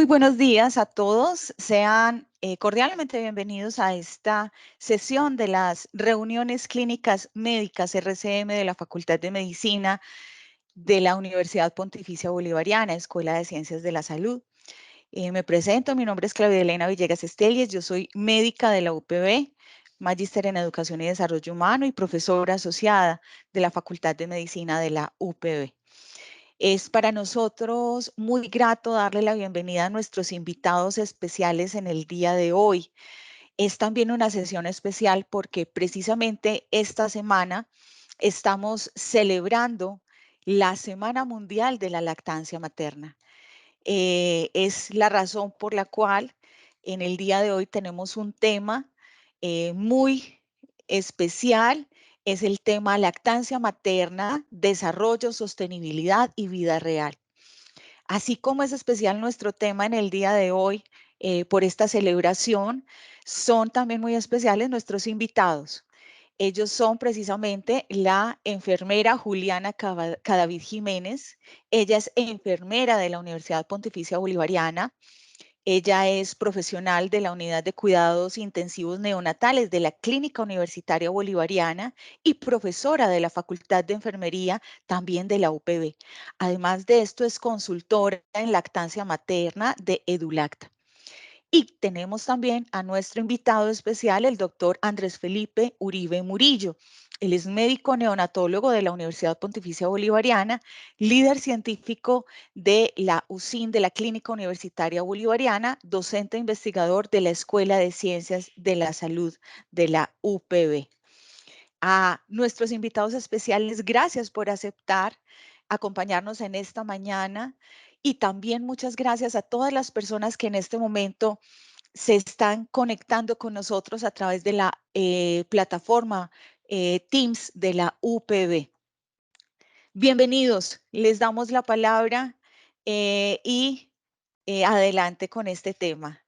buenos días a todos. Sean cordialmente bienvenidos a esta sesión de las reuniones clínicas médicas RCM de la Facultad de Medicina de la Universidad Pontificia Bolivariana, Escuela de Ciencias de la Salud. Me presento, mi nombre es Claudia Elena Villegas Estelles, yo soy médica de la UPB, magíster en Educación y Desarrollo Humano y profesora asociada de la Facultad de Medicina de la UPB. Es para nosotros muy grato darle la bienvenida a nuestros invitados especiales en el día de hoy. Es también una sesión especial porque precisamente esta semana estamos celebrando la Semana Mundial de la Lactancia Materna. Es la razón por la cual en el día de hoy tenemos un tema muy especial. Es el tema lactancia materna, desarrollo, sostenibilidad y vida real. Así como es especial nuestro tema en el día de hoy por esta celebración, son también muy especiales nuestros invitados. Ellos son precisamente la enfermera Juliana Cadavid Jiménez. Ella es enfermera de la Universidad Pontificia Bolivariana. Ella es profesional de la Unidad de Cuidados Intensivos Neonatales de la Clínica Universitaria Bolivariana y profesora de la Facultad de Enfermería también de la UPB. Además de esto, es consultora en lactancia materna de EduLacta. Y tenemos también a nuestro invitado especial, el doctor Andrés Felipe Uribe Murillo. Él es médico neonatólogo de la Universidad Pontificia Bolivariana, líder científico de la UCIN, de la Clínica Universitaria Bolivariana, docente e investigador de la Escuela de Ciencias de la Salud de la UPB. A nuestros invitados especiales, gracias por aceptar acompañarnos en esta mañana y también muchas gracias a todas las personas que en este momento se están conectando con nosotros a través de la plataforma Teams de la UPB. Bienvenidos, les damos la palabra y adelante con este tema.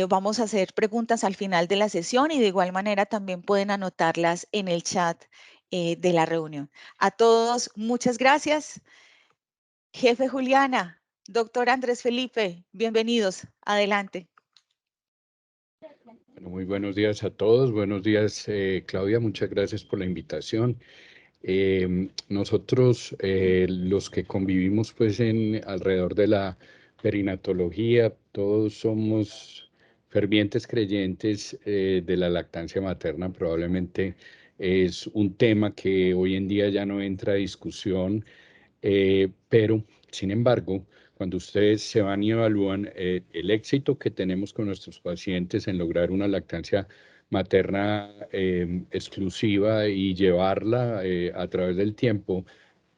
Vamos a hacer preguntas al final de la sesión y de igual manera también pueden anotarlas en el chat de la reunión. A todos, muchas gracias. Jefe Juliana, doctor Andrés Felipe, bienvenidos. Adelante. Bueno, muy buenos días a todos. Buenos días, Claudia. Muchas gracias por la invitación. Nosotros, los que convivimos pues alrededor de la perinatología, todos somos fervientes creyentes de la lactancia materna. Probablemente es un tema que hoy en día ya no entra a discusión, pero sin embargo, cuando ustedes se van y evalúan el éxito que tenemos con nuestros pacientes en lograr una lactancia materna exclusiva y llevarla a través del tiempo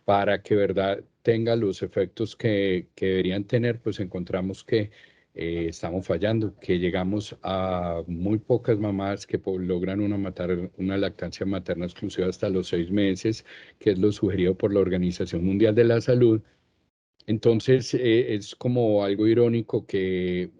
para que verdad tenga los efectos que deberían tener, pues encontramos que estamos fallando, que llegamos a muy pocas mamás que logran una lactancia materna exclusiva hasta los 6 meses, que es lo sugerido por la Organización Mundial de la Salud. Entonces, es como algo irónico que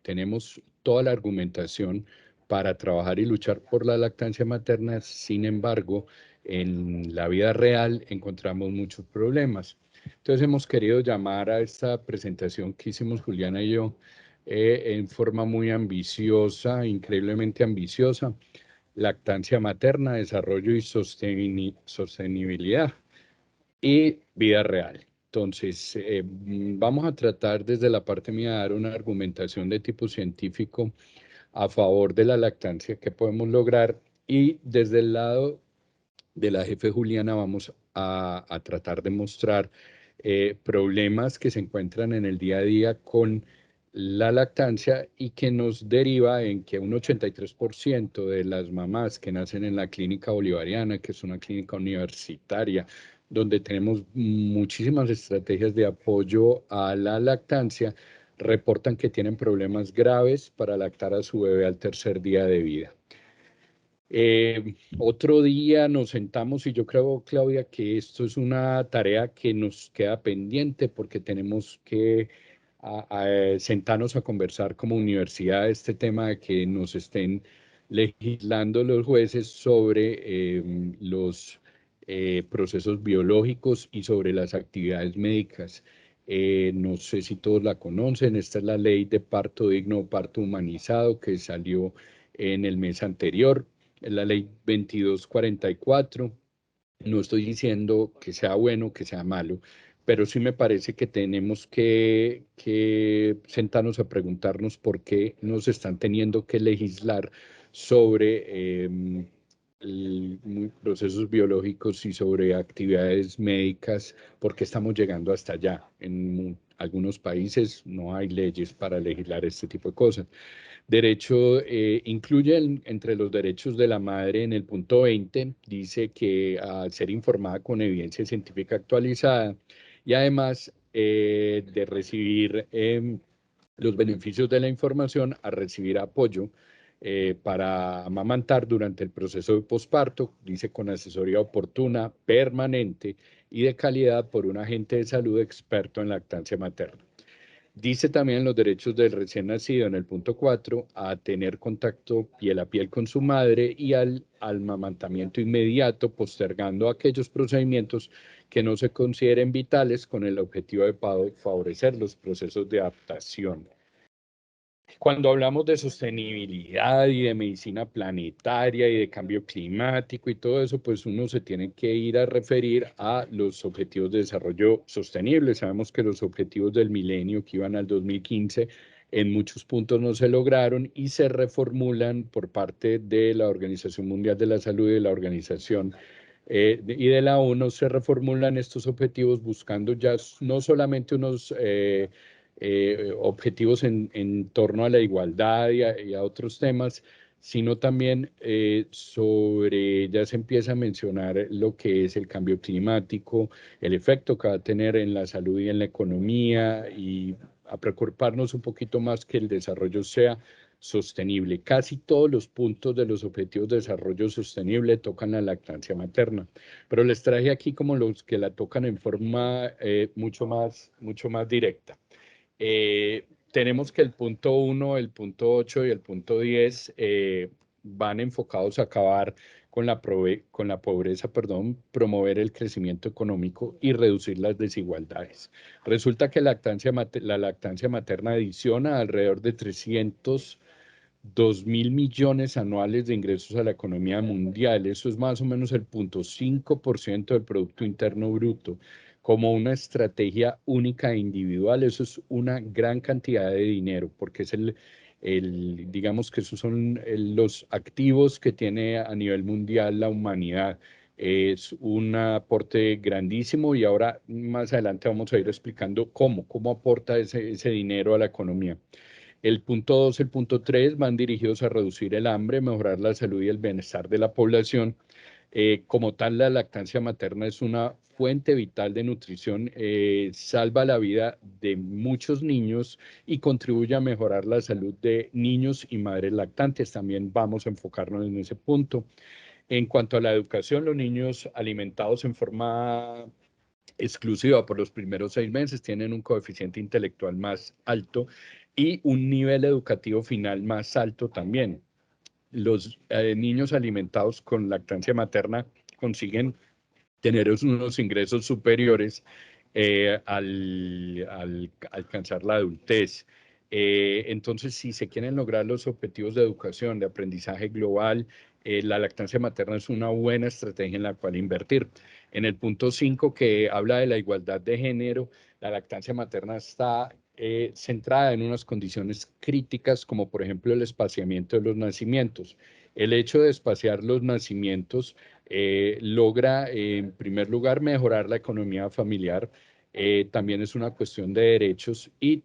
tenemos toda la argumentación para trabajar y luchar por la lactancia materna. Sin embargo, en la vida real encontramos muchos problemas. Entonces, hemos querido llamar a esta presentación que hicimos Juliana y yo en forma muy ambiciosa, increíblemente ambiciosa: lactancia materna, desarrollo y sostenibilidad y vida real. Entonces, vamos a tratar desde la parte mía de dar una argumentación de tipo científico a favor de la lactancia que podemos lograr, y desde el lado de la jefe Juliana vamos a tratar de mostrar problemas que se encuentran en el día a día con la lactancia y que nos deriva en que un 83% de las mamás que nacen en la Clínica Bolivariana, que es una clínica universitaria, donde tenemos muchísimas estrategias de apoyo a la lactancia, reportan que tienen problemas graves para lactar a su bebé al tercer día de vida. Otro día nos sentamos y yo creo, Claudia, que esto es una tarea que nos queda pendiente porque tenemos que sentarnos a conversar como universidad este tema de que nos estén legislando los jueces sobre los procesos biológicos y sobre las actividades médicas. No sé si todos la conocen. Esta es la ley de parto digno o parto humanizado que salió en el mes anterior, es la ley 2244. No estoy diciendo que sea bueno, que sea malo, pero sí me parece que tenemos que sentarnos a preguntarnos por qué nos están teniendo que legislar sobre procesos biológicos y sobre actividades médicas, porque estamos llegando hasta allá. En algunos países no hay leyes para legislar este tipo de cosas. Derecho incluye entre los derechos de la madre en el punto 20, dice que al ser informada con evidencia científica actualizada y además de recibir los beneficios de la información, a recibir apoyo para amamantar durante el proceso de posparto, dice con asesoría oportuna, permanente y de calidad por un agente de salud experto en lactancia materna. Dice también los derechos del recién nacido en el punto 4 a tener contacto piel a piel con su madre y al amamantamiento inmediato, postergando aquellos procedimientos que no se consideren vitales con el objetivo de favorecer los procesos de adaptación. Cuando hablamos de sostenibilidad y de medicina planetaria y de cambio climático y todo eso, pues uno se tiene que ir a referir a los objetivos de desarrollo sostenible. Sabemos que los objetivos del milenio que iban al 2015 en muchos puntos no se lograron y se reformulan por parte de la Organización Mundial de la Salud y de la Organización y de la ONU. Se reformulan estos objetivos buscando ya no solamente unos objetivos en torno a la igualdad y a otros temas, sino también ya se empieza a mencionar lo que es el cambio climático, el efecto que va a tener en la salud y en la economía, y a preocuparnos un poquito más que el desarrollo sea sostenible. Casi todos los puntos de los objetivos de desarrollo sostenible tocan la lactancia materna, pero les traje aquí como los que la tocan en forma mucho más directa. Tenemos que el punto 1, el punto 8 y el punto 10 van enfocados a acabar con la pobreza, promover el crecimiento económico y reducir las desigualdades. Resulta que la lactancia materna adiciona alrededor de 302.000 millones anuales de ingresos a la economía mundial. Eso es más o menos el 0.5% del Producto Interno Bruto. Como una estrategia única e individual, eso es una gran cantidad de dinero, porque es digamos que esos son los activos que tiene a nivel mundial la humanidad. Es un aporte grandísimo y ahora más adelante vamos a ir explicando cómo aporta ese dinero a la economía. El punto 2, el punto 3 van dirigidos a reducir el hambre, mejorar la salud y el bienestar de la población. Como tal, la lactancia materna es una fuente vital de nutrición, salva la vida de muchos niños y contribuye a mejorar la salud de niños y madres lactantes. También vamos a enfocarnos en ese punto. En cuanto a la educación, los niños alimentados en forma exclusiva por los primeros 6 meses tienen un coeficiente intelectual más alto y un nivel educativo final más alto también. Los niños alimentados con lactancia materna consiguen tener unos ingresos superiores al alcanzar la adultez. Entonces, si se quieren lograr los objetivos de educación, de aprendizaje global, la lactancia materna es una buena estrategia en la cual invertir. En el punto 5, que habla de la igualdad de género, la lactancia materna está centrada en unas condiciones críticas, como por ejemplo el espaciamiento de los nacimientos. El hecho de espaciar los nacimientos logra, en primer lugar, mejorar la economía familiar. También es una cuestión de derechos y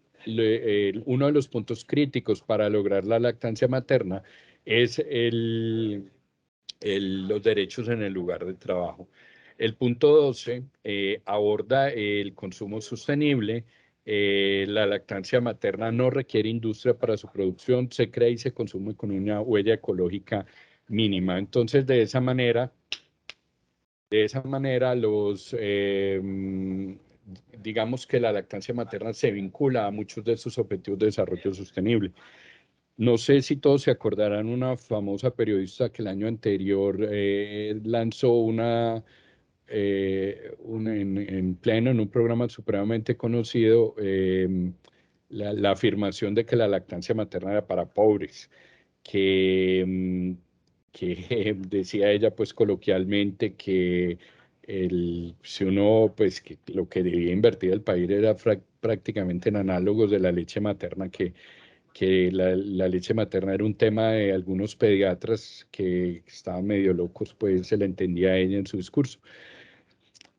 uno de los puntos críticos para lograr la lactancia materna es los derechos en el lugar de trabajo. El punto 12 aborda el consumo sostenible. La lactancia materna no requiere industria para su producción, se crea y se consume con una huella ecológica mínima. Entonces, de esa manera, digamos que la lactancia materna se vincula a muchos de esos objetivos de desarrollo sostenible. No sé si todos se acordarán, una famosa periodista que el año anterior lanzó en pleno, en un programa supremamente conocido, la afirmación de que la lactancia materna era para pobres, que, que decía ella pues coloquialmente que si uno pues que lo que debía invertir el país era prácticamente en análogos de la leche materna, que la leche materna era un tema de algunos pediatras que estaban medio locos, pues se le entendía a ella en su discurso.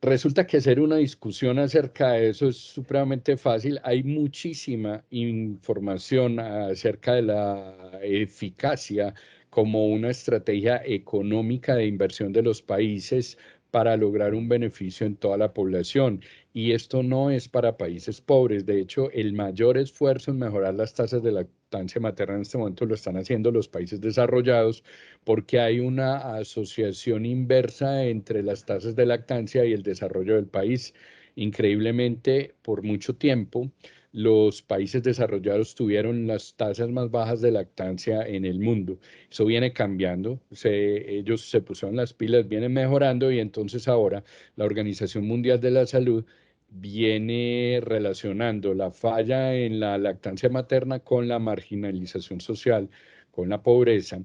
Resulta que hacer una discusión acerca de eso es supremamente fácil. Hay muchísima información acerca de la eficacia como una estrategia económica de inversión de los países para lograr un beneficio en toda la población. Y esto no es para países pobres. De hecho, el mayor esfuerzo en mejorar las tasas de lactancia materna en este momento lo están haciendo los países desarrollados, porque hay una asociación inversa entre las tasas de lactancia y el desarrollo del país. Increíblemente, por mucho tiempo, los países desarrollados tuvieron las tasas más bajas de lactancia en el mundo. Eso viene cambiando, ellos se pusieron las pilas, vienen mejorando, y entonces ahora la Organización Mundial de la Salud viene relacionando la falla en la lactancia materna con la marginalización social, con la pobreza,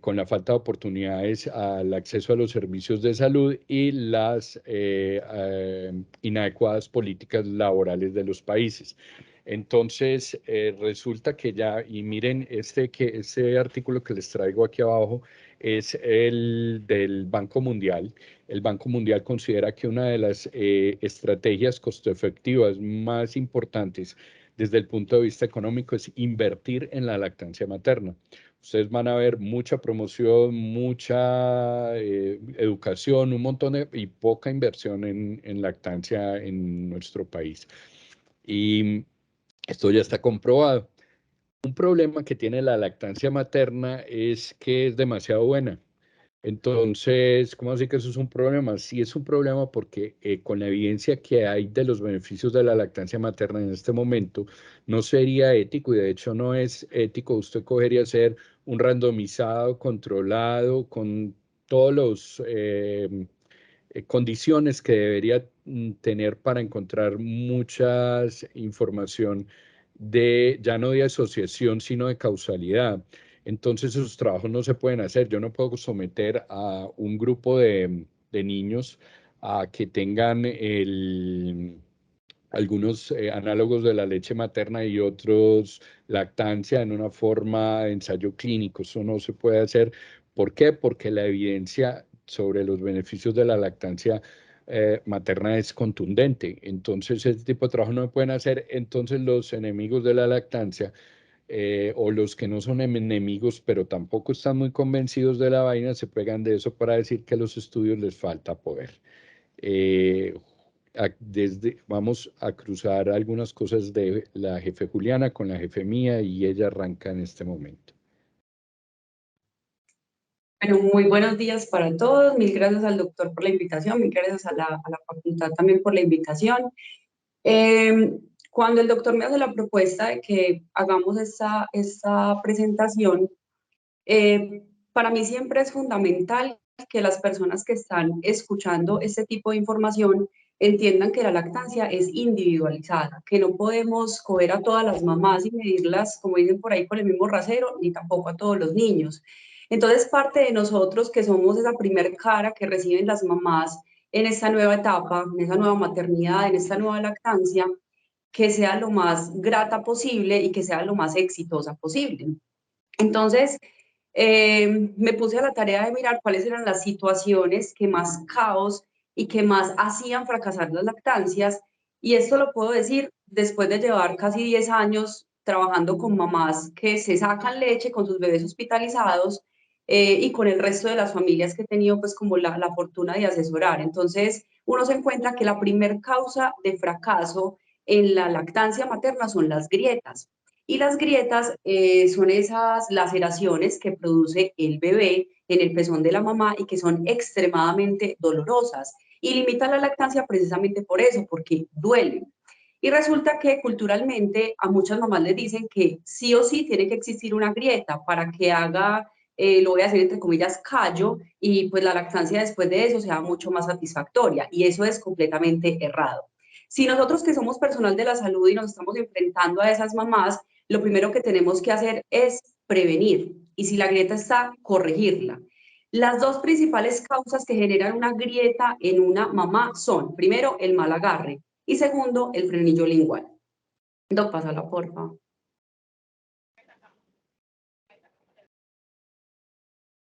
con la falta de oportunidades al acceso a los servicios de salud y las inadecuadas políticas laborales de los países. Entonces, resulta que ya, y miren, este artículo que les traigo aquí abajo es el del Banco Mundial. El Banco Mundial considera que una de las estrategias costo-efectivas más importantes desde el punto de vista económico es invertir en la lactancia materna. Ustedes van a ver mucha promoción, mucha educación, un montón y poca inversión en lactancia en nuestro país. Y esto ya está comprobado. Un problema que tiene la lactancia materna es que es demasiado buena. Entonces, ¿cómo así que eso es un problema? Sí, es un problema porque con la evidencia que hay de los beneficios de la lactancia materna en este momento, no sería ético, y de hecho no es ético. Usted cogería hacer un randomizado, controlado, con todos los condiciones que debería tener para encontrar muchas información de, ya no de asociación, sino de causalidad. Entonces esos trabajos no se pueden hacer. Yo no puedo someter a un grupo de niños a que tengan algunos análogos de la leche materna y otros lactancia en una forma de ensayo clínico. Eso no se puede hacer. ¿Por qué? Porque la evidencia sobre los beneficios de la lactancia materna es contundente. Entonces, este tipo de trabajo no se pueden hacer. Entonces, los enemigos de la lactancia o los que no son enemigos, pero tampoco están muy convencidos de la vaina, se pegan de eso para decir que a los estudios les falta poder. Eh, Vamos a cruzar algunas cosas de la jefe Juliana con la jefe mía, y ella arranca en este momento. Bueno, muy buenos días para todos. Mil gracias al doctor por la invitación, mil gracias a la facultad también por la invitación. Cuando el doctor me hace la propuesta de que hagamos esta presentación, para mí siempre es fundamental que las personas que están escuchando este tipo de información entiendan que la lactancia es individualizada, que no podemos coger a todas las mamás y medirlas, como dicen por ahí, por el mismo rasero, ni tampoco a todos los niños. Entonces, parte de nosotros que somos esa primer cara que reciben las mamás en esta nueva etapa, en esa nueva maternidad, en esta nueva lactancia, que sea lo más grata posible y que sea lo más exitosa posible. Entonces, me puse a la tarea de mirar cuáles eran las situaciones que más caos y que más hacían fracasar las lactancias. Y esto lo puedo decir después de llevar casi 10 años trabajando con mamás que se sacan leche con sus bebés hospitalizados y con el resto de las familias que he tenido pues como la fortuna de asesorar. Entonces, uno se encuentra que la primer causa de fracaso en la lactancia materna son las grietas. Y las grietas son esas laceraciones que produce el bebé en el pezón de la mamá y que son extremadamente dolorosas. Y limitan la lactancia precisamente por eso, porque duelen. Y resulta que culturalmente a muchas mamás les dicen que sí o sí tiene que existir una grieta para que haga lo voy a decir entre comillas, callo, y pues la lactancia después de eso sea mucho más satisfactoria, y eso es completamente errado. Si nosotros que somos personal de la salud y nos estamos enfrentando a esas mamás, lo primero que tenemos que hacer es prevenir, y si la grieta está, corregirla. Las dos principales causas que generan una grieta en una mamá son, primero, el mal agarre y segundo, el frenillo lingual. Doc, pásala, porfa.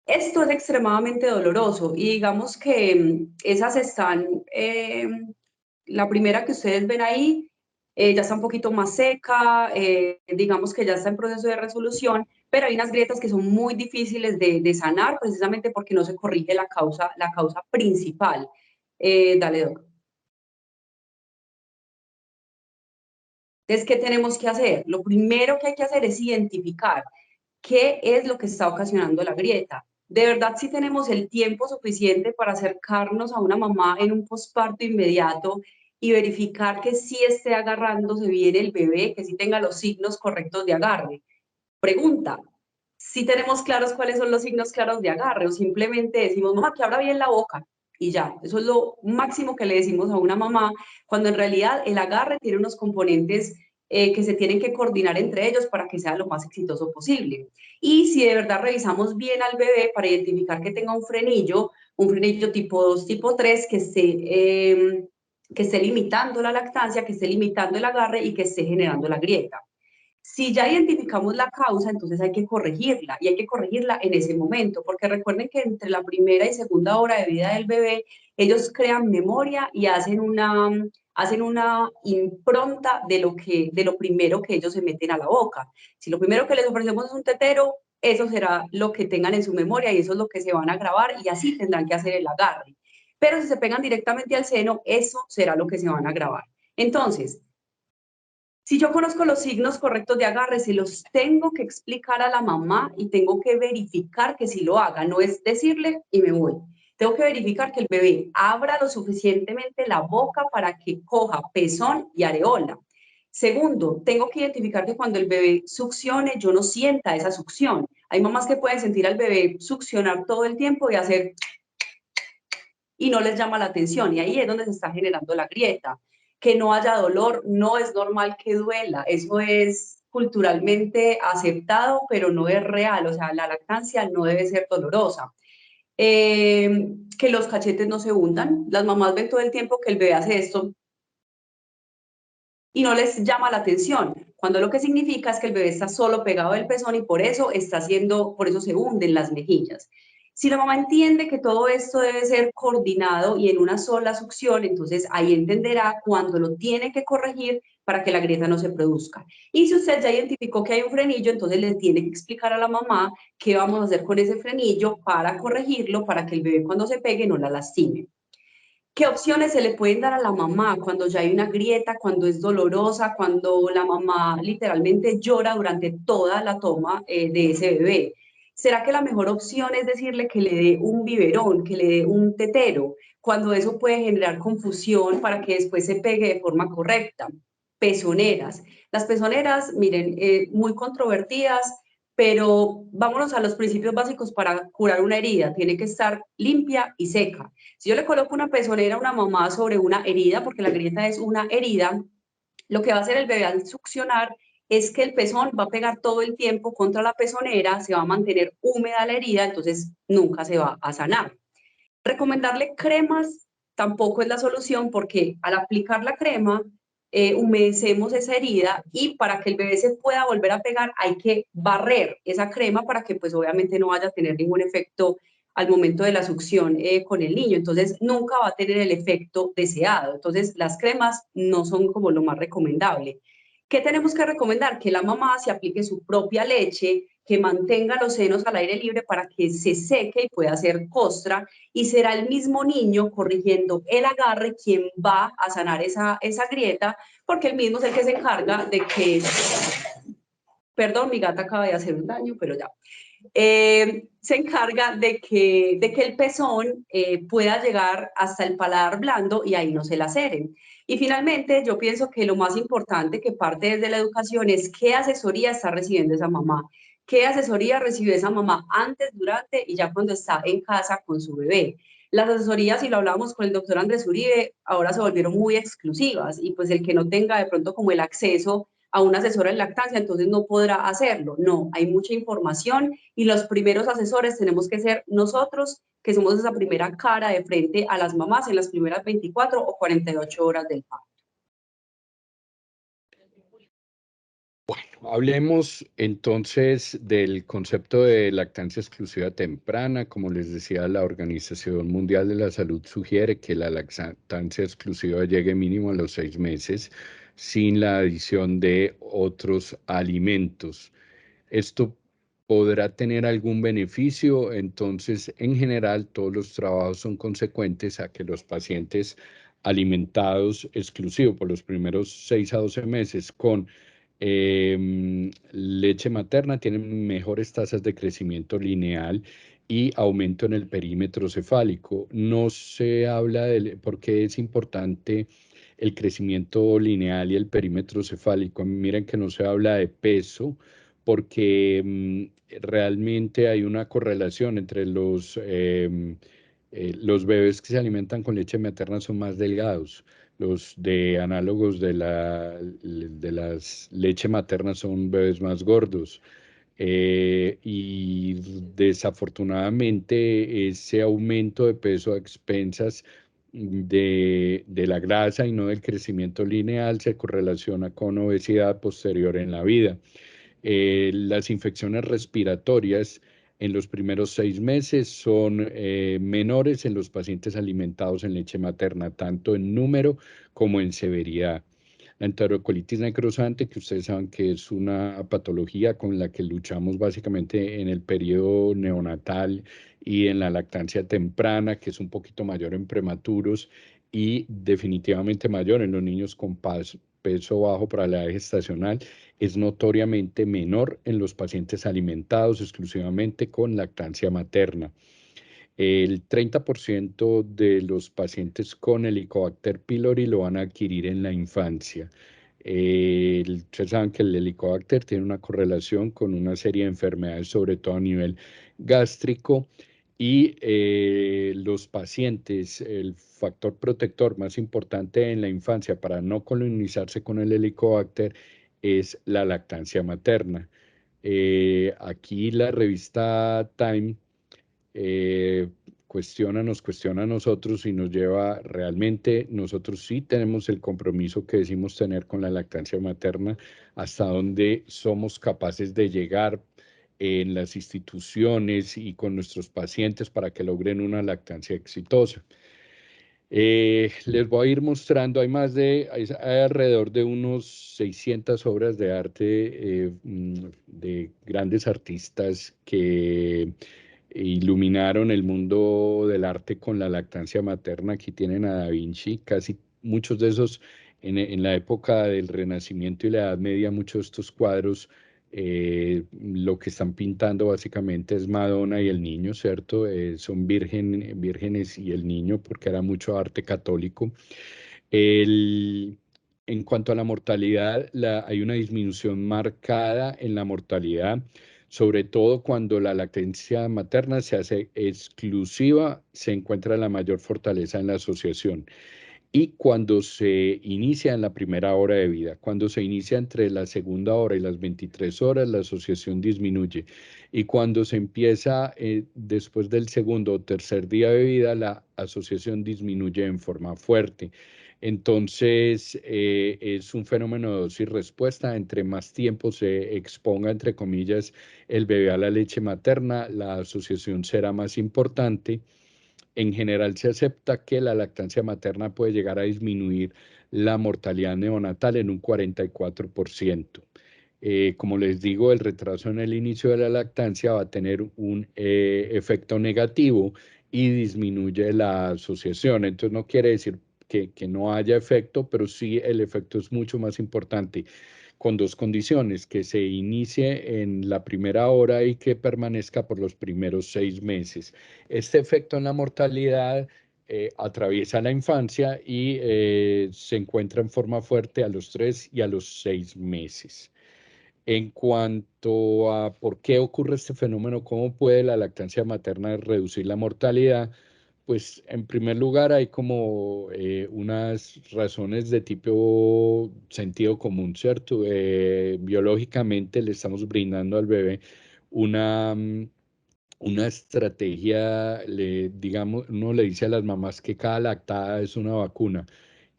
Esto es extremadamente doloroso y digamos que esas están, la primera que ustedes ven ahí, ya está un poquito más seca, digamos que ya está en proceso de resolución, pero hay unas grietas que son muy difíciles de sanar precisamente porque no se corrige la causa principal. Dale, Doc. Entonces, ¿qué tenemos que hacer? Lo primero que hay que hacer es identificar qué es lo que está ocasionando la grieta. De verdad, si tenemos el tiempo suficiente para acercarnos a una mamá en un posparto inmediato y verificar que sí esté agarrándose bien el bebé, que sí tenga los signos correctos de agarre. Pregunta, si tenemos claros cuáles son los signos claros de agarre o simplemente decimos, mamá, que abra bien la boca y ya. Eso es lo máximo que le decimos a una mamá, cuando en realidad el agarre tiene unos componentes que se tienen que coordinar entre ellos para que sea lo más exitoso posible. Y si de verdad revisamos bien al bebé para identificar que tenga un frenillo tipo 2, tipo 3, que esté limitando la lactancia, que esté limitando el agarre y que esté generando la grieta. Si ya identificamos la causa, entonces hay que corregirla y hay que corregirla en ese momento, porque recuerden que entre la primera y segunda hora de vida del bebé, ellos crean memoria y hacen una impronta de lo primero que ellos se meten a la boca. Si lo primero que les ofrecemos es un tetero, eso será lo que tengan en su memoria y eso es lo que se van a grabar y así tendrán que hacer el agarre. Pero si se pegan directamente al seno, eso será lo que se van a grabar. Entonces, si yo conozco los signos correctos de agarre, se los tengo que explicar a la mamá y tengo que verificar que sí lo haga. No es decirle y me voy. Tengo que verificar que el bebé abra lo suficientemente la boca para que coja pezón y areola. Segundo, tengo que identificar que cuando el bebé succione, yo no sienta esa succión. Hay mamás que pueden sentir al bebé succionar todo el tiempo y hacer y no les llama la atención y ahí es donde se está generando la grieta. Que no haya dolor, no es normal que duela, eso es culturalmente aceptado, pero no es real, o sea, la lactancia no debe ser dolorosa. Que los cachetes no se hundan, las mamás ven todo el tiempo que el bebé hace esto y no les llama la atención, cuando lo que significa es que el bebé está solo pegado del pezón y por eso se hunden las mejillas. Si la mamá entiende que todo esto debe ser coordinado y en una sola succión, entonces ahí entenderá cuándo lo tiene que corregir para que la grieta no se produzca. Y si usted ya identificó que hay un frenillo, entonces le tiene que explicar a la mamá qué vamos a hacer con ese frenillo para corregirlo, para que el bebé cuando se pegue no la lastime. ¿Qué opciones se le pueden dar a la mamá cuando ya hay una grieta, cuando es dolorosa, cuando la mamá literalmente llora durante toda la toma de ese bebé? ¿Será que la mejor opción es decirle que le dé un biberón, que le dé un tetero, cuando eso puede generar confusión para que después se pegue de forma correcta? Pezoneras. Las pezoneras, miren, muy controvertidas, pero vámonos a los principios básicos para curar una herida. Tiene que estar limpia y seca. Si yo le coloco una pezonera a una mamá sobre una herida, porque la grieta es una herida, lo que va a hacer el bebé al succionar es que el pezón va a pegar todo el tiempo contra la pezonera, se va a mantener húmeda la herida, entonces nunca se va a sanar. Recomendarle cremas tampoco es la solución porque al aplicar la crema humedecemos esa herida y para que el bebé se pueda volver a pegar hay que barrer esa crema para que pues obviamente no vaya a tener ningún efecto al momento de la succión con el niño. Entonces nunca va a tener el efecto deseado. Entonces las cremas no son como lo más recomendable. ¿Qué tenemos que recomendar? Que la mamá se aplique su propia leche, que mantenga los senos al aire libre para que se seque y pueda hacer costra, y será el mismo niño corrigiendo el agarre quien va a sanar esa grieta, porque él mismo es el que se encarga de que, perdón, mi gata acaba de hacer un daño, pero ya, se encarga de que el pezón pueda llegar hasta el paladar blando y ahí no se laceren. Y finalmente, yo pienso que lo más importante que parte desde la educación es qué asesoría está recibiendo esa mamá, ¿Qué asesoría recibió esa mamá antes, durante y ya cuando está en casa con su bebé? Las asesorías, si lo hablábamos con el doctor Andrés Uribe, ahora se volvieron muy exclusivas y pues el que no tenga de pronto como el acceso a una asesora en lactancia, entonces no podrá hacerlo. No, hay mucha información y los primeros asesores tenemos que ser nosotros, que somos esa primera cara de frente a las mamás en las primeras 24 o 48 horas del parto. Hablemos entonces del concepto de lactancia exclusiva temprana. Como les decía, la Organización Mundial de la Salud sugiere que la lactancia exclusiva llegue mínimo a los 6 meses sin la adición de otros alimentos. Esto podrá tener algún beneficio. Entonces, en general, todos los trabajos son consecuentes a que los pacientes alimentados exclusivos por los primeros 6 a 12 meses con leche materna tienen mejores tasas de crecimiento lineal y aumento en el perímetro cefálico. No se habla de por qué es importante el crecimiento lineal y el perímetro cefálico. Miren que no se habla de peso porque realmente hay una correlación entre los bebés que se alimentan con leche materna son más delgados. Los de análogos de las leche materna son bebés más gordos. Y desafortunadamente ese aumento de peso a expensas de la grasa y no del crecimiento lineal se correlaciona con obesidad posterior en la vida. Las infecciones respiratorias en los primeros 6 meses son menores en los pacientes alimentados en leche materna, tanto en número como en severidad. La enterocolitis necrosante, que ustedes saben que es una patología con la que luchamos básicamente en el periodo neonatal y en la lactancia temprana, que es un poquito mayor en prematuros y definitivamente mayor en los niños con peso bajo para la edad gestacional, es notoriamente menor en los pacientes alimentados exclusivamente con lactancia materna. El 30% de los pacientes con Helicobacter pylori lo van a adquirir en la infancia. Ustedes saben que el Helicobacter tiene una correlación con una serie de enfermedades, sobre todo a nivel gástrico, y los pacientes, el factor protector más importante en la infancia para no colonizarse con el Helicobacter es la lactancia materna. Aquí la revista Time nos cuestiona a nosotros y nos lleva realmente, nosotros sí tenemos el compromiso que decimos tener con la lactancia materna, hasta donde somos capaces de llegar en las instituciones y con nuestros pacientes para que logren una lactancia exitosa. Les voy a ir mostrando, hay alrededor de unos 600 obras de arte de grandes artistas que iluminaron el mundo del arte con la lactancia materna. Aquí tienen a Da Vinci, casi muchos de esos en la época del Renacimiento y la Edad Media, muchos de estos cuadros lo que están pintando básicamente es Madonna y el niño, ¿cierto? Son vírgenes y el niño, porque era mucho arte católico. En cuanto a la mortalidad, hay una disminución marcada en la mortalidad, sobre todo cuando la lactancia materna se hace exclusiva, se encuentra la mayor fortaleza en la asociación. Y cuando se inicia en la primera hora de vida, cuando se inicia entre la segunda hora y las 23 horas, la asociación disminuye. Y cuando se empieza después del segundo o tercer día de vida, la asociación disminuye en forma fuerte. Entonces, es un fenómeno de dosis respuesta. Entre más tiempo se exponga, entre comillas, el bebé a la leche materna, la asociación será más importante. En general se acepta que la lactancia materna puede llegar a disminuir la mortalidad neonatal en un 44%. Como les digo, el retraso en el inicio de la lactancia va a tener un efecto negativo y disminuye la asociación. Entonces no quiere decir que no haya efecto, pero sí el efecto es mucho más importante con dos condiciones: que se inicie en la primera hora y que permanezca por los primeros 6 meses. Este efecto en la mortalidad atraviesa la infancia y se encuentra en forma fuerte a los 3 y a los 6 meses. En cuanto a por qué ocurre este fenómeno, cómo puede la lactancia materna reducir la mortalidad, pues en primer lugar hay como unas razones de tipo sentido común, ¿cierto? Biológicamente le estamos brindando al bebé una, una estrategia, digamos, uno le dice a las mamás que cada lactada es una vacuna.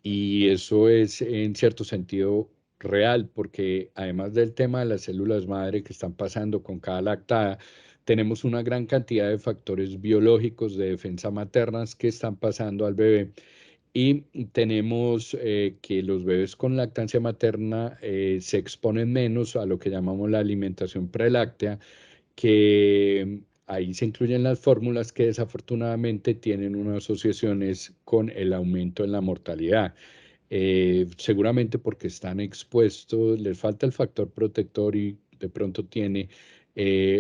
Y eso es en cierto sentido real, porque además del tema de las células madre que están pasando con cada lactada, tenemos una gran cantidad de factores biológicos de defensa maternas que están pasando al bebé. Y tenemos que los bebés con lactancia materna se exponen menos a lo que llamamos la alimentación preláctea, que ahí se incluyen las fórmulas que desafortunadamente tienen unas asociaciones con el aumento en la mortalidad. Seguramente porque están expuestos, les falta el factor protector y de pronto tiene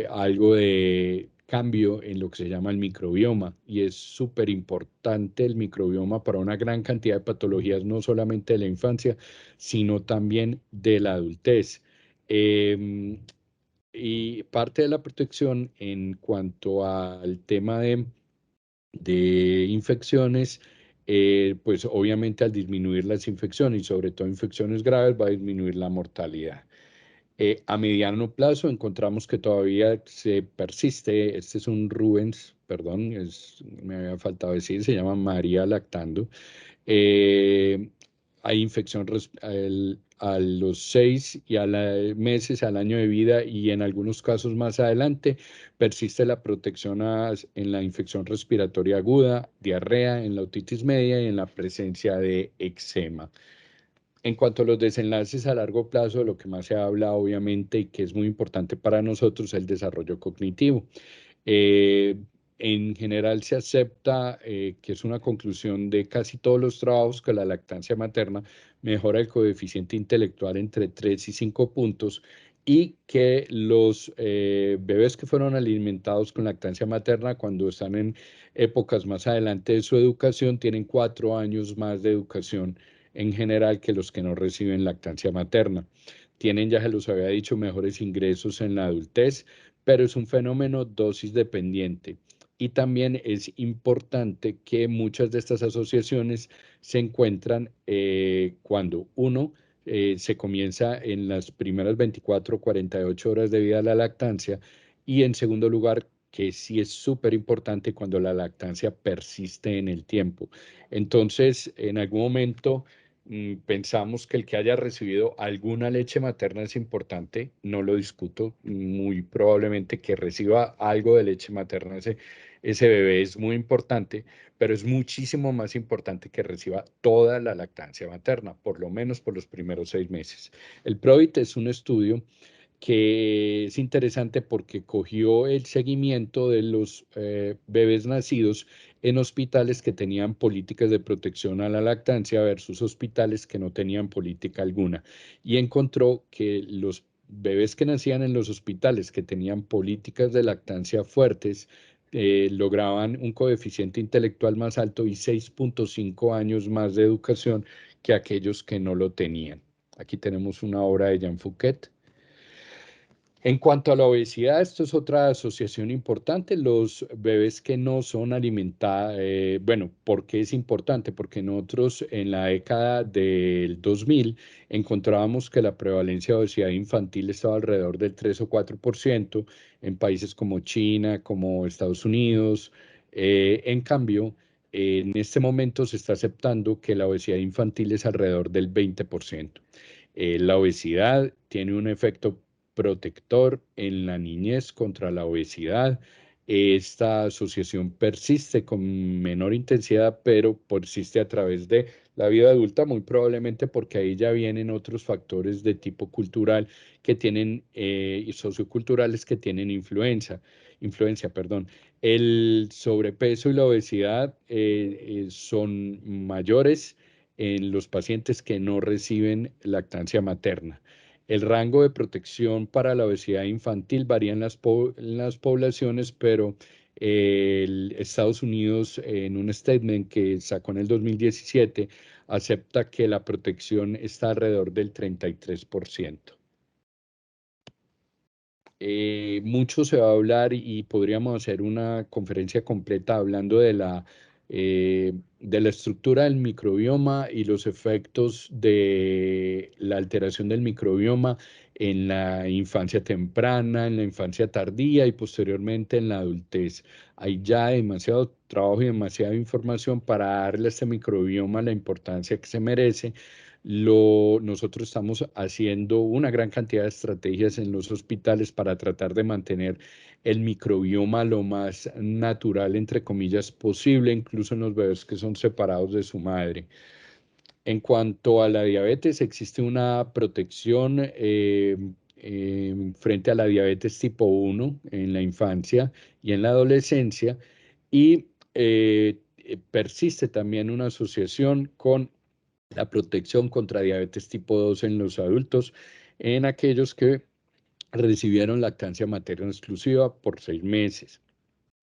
algo de cambio en lo que se llama el microbioma, y es súper importante el microbioma para una gran cantidad de patologías, no solamente de la infancia, sino también de la adultez. Y parte de la protección en cuanto al tema de infecciones, pues obviamente al disminuir las infecciones y sobre todo infecciones graves va a disminuir la mortalidad. A mediano plazo encontramos que todavía se persiste, este es un Rubens, perdón, me había faltado decir, se llama María lactando. Eh, Hay infección a los 6 y a meses, al año de vida, y en algunos casos más adelante persiste la protección en la infección respiratoria aguda, diarrea, en la otitis media y en la presencia de eczema. En cuanto a los desenlaces a largo plazo, lo que más se habla obviamente y que es muy importante para nosotros es el desarrollo cognitivo. Eh, en general se acepta que es una conclusión de casi todos los trabajos que la lactancia materna mejora el coeficiente intelectual entre 3 y 5 puntos, y que los bebés que fueron alimentados con lactancia materna cuando están en épocas más adelante de su educación tienen 4 años más de educación en general que los que no reciben lactancia materna. Tienen, ya se los había dicho, mejores ingresos en la adultez, pero es un fenómeno dosis dependiente. Y también es importante que muchas de estas asociaciones se encuentran cuando uno se comienza en las primeras 24 o 48 horas de vida de la lactancia, y en segundo lugar, que sí es súper importante cuando la lactancia persiste en el tiempo. Entonces, en algún momento pensamos que el que haya recibido alguna leche materna es importante, no lo discuto, muy probablemente que reciba algo de leche materna ese bebé es muy importante, pero es muchísimo más importante que reciba toda la lactancia materna, por lo menos por los primeros 6 meses. El PROIT es un estudio que es interesante porque cogió el seguimiento de los bebés nacidos en hospitales que tenían políticas de protección a la lactancia versus hospitales que no tenían política alguna, y encontró que los bebés que nacían en los hospitales que tenían políticas de lactancia fuertes lograban un coeficiente intelectual más alto y 6.5 años más de educación que aquellos que no lo tenían. Aquí tenemos una obra de Jean Fouquet. En cuanto a la obesidad, esto es otra asociación importante. Los bebés que no son alimentados, bueno, ¿por qué es importante? Porque nosotros en la década del 2000 encontrábamos que la prevalencia de obesidad infantil estaba alrededor del 3 o 4% en países como China, como Estados Unidos. En cambio, en este momento se está aceptando que la obesidad infantil es alrededor del 20%. La obesidad tiene un efecto protector en la niñez contra la obesidad. Esta asociación persiste con menor intensidad, pero persiste a través de la vida adulta, muy probablemente porque ahí ya vienen otros factores de tipo cultural que tienen y socioculturales que tienen influencia, perdón. El sobrepeso y la obesidad son mayores en los pacientes que no reciben lactancia materna. El rango de protección para la obesidad infantil varía en las poblaciones, pero Estados Unidos, en un statement que sacó en el 2017, acepta que la protección está alrededor del 33%. mucho se va a hablar y podríamos hacer una conferencia completa hablando de la estructura del microbioma y los efectos de la alteración del microbioma en la infancia temprana, en la infancia tardía y posteriormente en la adultez. Hay ya demasiado trabajo y demasiada información para darle a este microbioma la importancia que se merece. Nosotros estamos haciendo una gran cantidad de estrategias en los hospitales para tratar de mantener el microbioma lo más natural, entre comillas, posible, incluso en los bebés que son separados de su madre. En cuanto a la diabetes, existe una protección frente a la diabetes tipo 1 en la infancia y en la adolescencia, y persiste también una asociación con la protección contra diabetes tipo 2 en los adultos, en aquellos que recibieron lactancia materna exclusiva por 6 meses.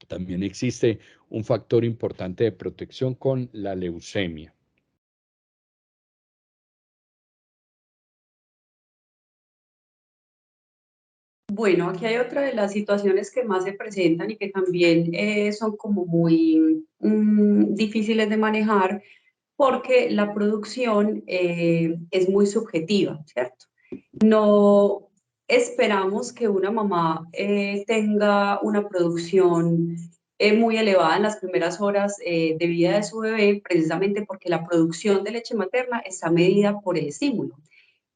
También existe un factor importante de protección con la leucemia. Bueno, aquí hay otra de las situaciones que más se presentan y que también son como muy difíciles de manejar porque la producción es muy subjetiva, ¿cierto? No esperamos que una mamá tenga una producción muy elevada en las primeras horas de vida de su bebé, precisamente porque la producción de leche materna está medida por el estímulo.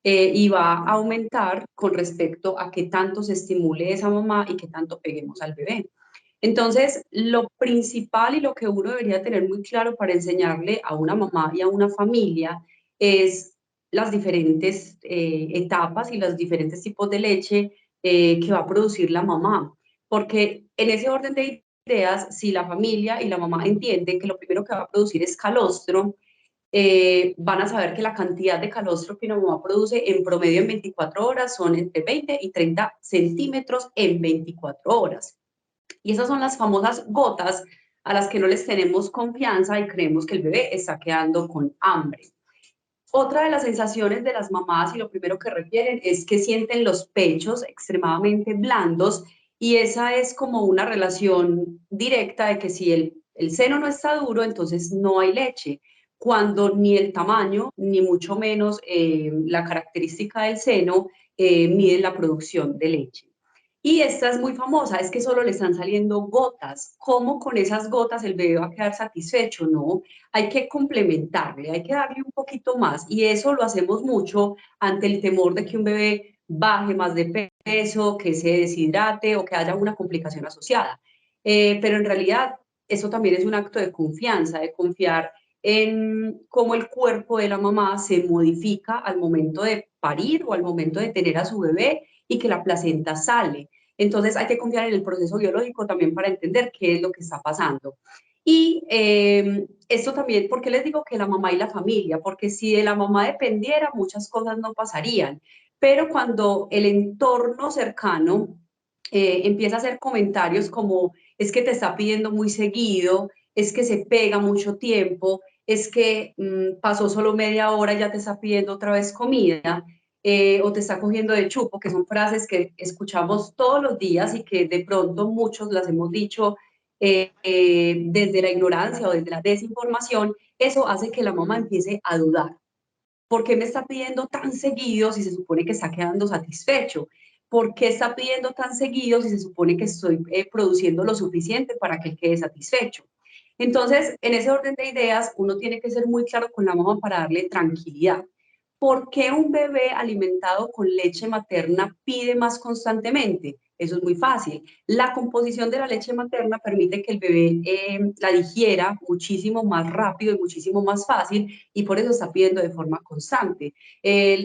Y va a aumentar con respecto a qué tanto se estimule esa mamá y qué tanto peguemos al bebé. Entonces, lo principal y lo que uno debería tener muy claro para enseñarle a una mamá y a una familia es las diferentes etapas y los diferentes tipos de leche que va a producir la mamá. Porque en ese orden de ideas, si la familia y la mamá entienden que lo primero que va a producir es calostro, van a saber que la cantidad de calostro que una mamá produce en promedio en 24 horas son entre 20 y 30 centímetros en 24 horas. Y esas son las famosas gotas a las que no les tenemos confianza y creemos que el bebé está quedando con hambre. Otra de las sensaciones de las mamás y lo primero que refieren es que sienten los pechos extremadamente blandos y esa es como una relación directa de que si el seno no está duro, entonces no hay leche, cuando ni el tamaño ni mucho menos la característica del seno miden la producción de leche. Y esta es muy famosa, es que solo le están saliendo gotas. ¿Cómo con esas gotas el bebé va a quedar satisfecho? No, hay que complementarle, hay que darle un poquito más. Y eso lo hacemos mucho ante el temor de que un bebé baje más de peso, que se deshidrate o que haya una complicación asociada. Pero en realidad eso también es un acto de confianza, de confiar en cómo el cuerpo de la mamá se modifica al momento de parir o al momento de tener a su bebé y que la placenta sale. Entonces hay que confiar en el proceso biológico también para entender qué es lo que está pasando. Y esto también, ¿por qué les digo que la mamá y la familia? Porque si de la mamá dependiera, muchas cosas no pasarían. Pero cuando el entorno cercano empieza a hacer comentarios como es que te está pidiendo muy seguido, es que se pega mucho tiempo, es que pasó solo media hora y ya te está pidiendo otra vez comida, o te está cogiendo de chupo, que son frases que escuchamos todos los días y que de pronto muchos las hemos dicho desde la ignorancia o desde la desinformación, eso hace que la mamá empiece a dudar. ¿Por qué me está pidiendo tan seguido si se supone que está quedando satisfecho? ¿Por qué está pidiendo tan seguido si se supone que estoy produciendo lo suficiente para que él quede satisfecho? Entonces, en ese orden de ideas, uno tiene que ser muy claro con la mamá para darle tranquilidad. ¿Por qué un bebé alimentado con leche materna pide más constantemente? Eso es muy fácil. La composición de la leche materna permite que el bebé la digiera muchísimo más rápido y muchísimo más fácil y por eso está pidiendo de forma constante.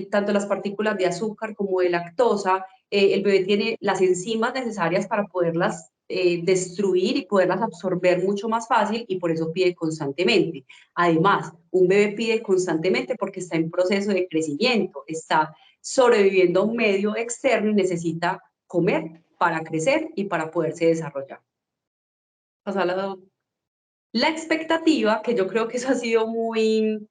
Tanto las partículas de azúcar como de lactosa, el bebé tiene las enzimas necesarias para poderlas destruir y poderlas absorber mucho más fácil y por eso pide constantemente. Además, un bebé pide constantemente porque está en proceso de crecimiento, está sobreviviendo a un medio externo y necesita comer para crecer y para poderse desarrollar. La expectativa, que yo creo que eso ha sido muy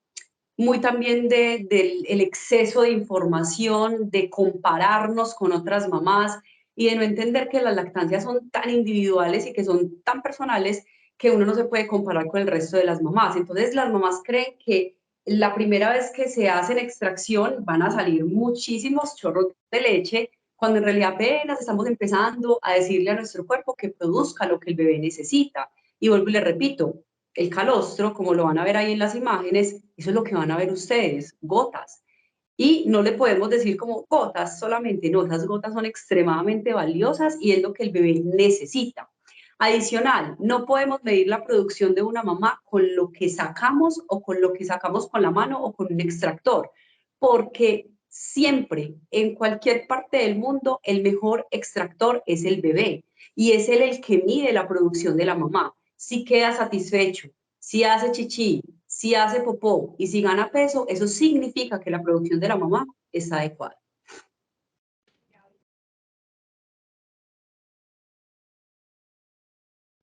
también del exceso de información, de compararnos con otras mamás. y de no entender que las lactancias son tan individuales y que son tan personales que uno no se puede comparar con el resto de las mamás. Entonces las mamás creen que la primera vez que se hacen extracción van a salir muchísimos chorros de leche, cuando en realidad apenas estamos empezando a decirle a nuestro cuerpo que produzca lo que el bebé necesita. Y vuelvo y le repito, el calostro, como lo van a ver ahí en las imágenes, eso es lo que van a ver ustedes, gotas. Y no le podemos decir como gotas solamente, no, esas gotas son extremadamente valiosas y es lo que el bebé necesita. Adicional, no podemos medir la producción de una mamá con lo que sacamos o con lo que sacamos con la mano o con un extractor, porque siempre, en cualquier parte del mundo, el mejor extractor es el bebé y es él el que mide la producción de la mamá. Si queda satisfecho, si hace chichi, si hace popó y si gana peso, eso significa que la producción de la mamá está adecuada.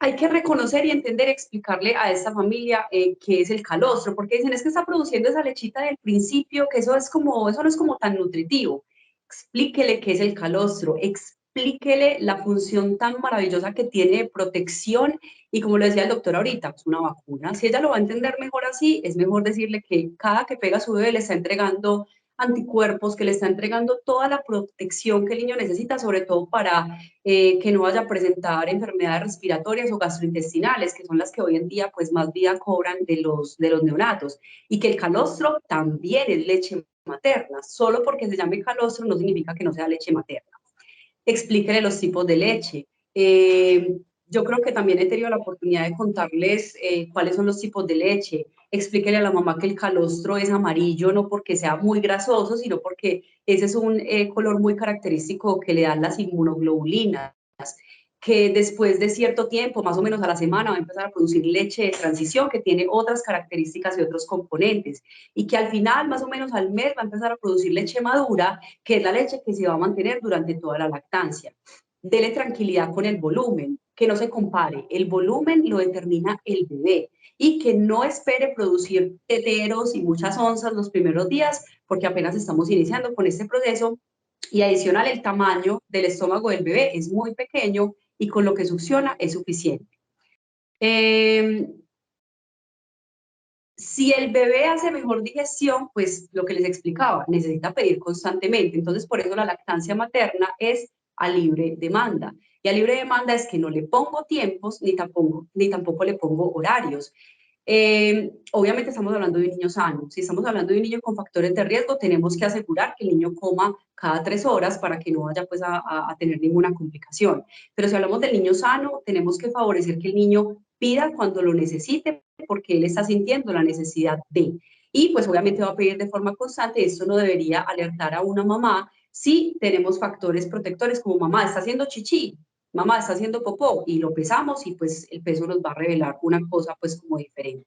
Hay que reconocer y entender, explicarle a esta familia qué es el calostro, porque dicen, es que está produciendo esa lechita del principio, que eso no es como tan nutritivo. Explíquele qué es el calostro, explíquele la función tan maravillosa que tiene de protección y como lo decía el doctor ahorita, es una vacuna. Si ella lo va a entender mejor así, es mejor decirle que cada que pega a su bebé le está entregando anticuerpos, que le está entregando toda la protección que el niño necesita, sobre todo para que no vaya a presentar enfermedades respiratorias o gastrointestinales, que son las que hoy en día pues más vida cobran de los neonatos. Y que el calostro también es leche materna. Solo porque se llame calostro no significa que no sea leche materna. Explíquele los tipos de leche. Yo creo que también he tenido la oportunidad de contarles cuáles son los tipos de leche. Explíquele a la mamá que el calostro es amarillo no porque sea muy grasoso, sino porque ese es un color muy característico que le dan las inmunoglobulinas, que después de cierto tiempo, más o menos a la semana, va a empezar a producir leche de transición que tiene otras características y otros componentes, y que al final, más o menos al mes, va a empezar a producir leche madura, que es la leche que se va a mantener durante toda la lactancia. Dele tranquilidad con el volumen, que no se compare. El volumen lo determina el bebé y que no espere producir teteros y muchas onzas los primeros días, porque apenas estamos iniciando con este proceso. Y adicional, el tamaño del estómago del bebé es muy pequeño y con lo que succiona es suficiente. Si el bebé hace mejor digestión, pues lo que les explicaba, necesita pedir constantemente. Entonces, por eso la lactancia materna es a libre demanda. Y a libre demanda es que no le pongo tiempos ni tampoco le pongo horarios. Obviamente estamos hablando de un niño sano. Si estamos hablando de un niño con factores de riesgo, tenemos que asegurar que el niño coma cada 3 horas para que no vaya pues, a tener ninguna complicación. Pero si hablamos del niño sano, tenemos que favorecer que el niño pida cuando lo necesite porque él está sintiendo la necesidad de. Y pues obviamente va a pedir de forma constante. Esto no debería alertar a una mamá si tenemos factores protectores como mamá está haciendo chichi, mamá está haciendo popó y lo pesamos y pues el peso nos va a revelar una cosa pues como diferente.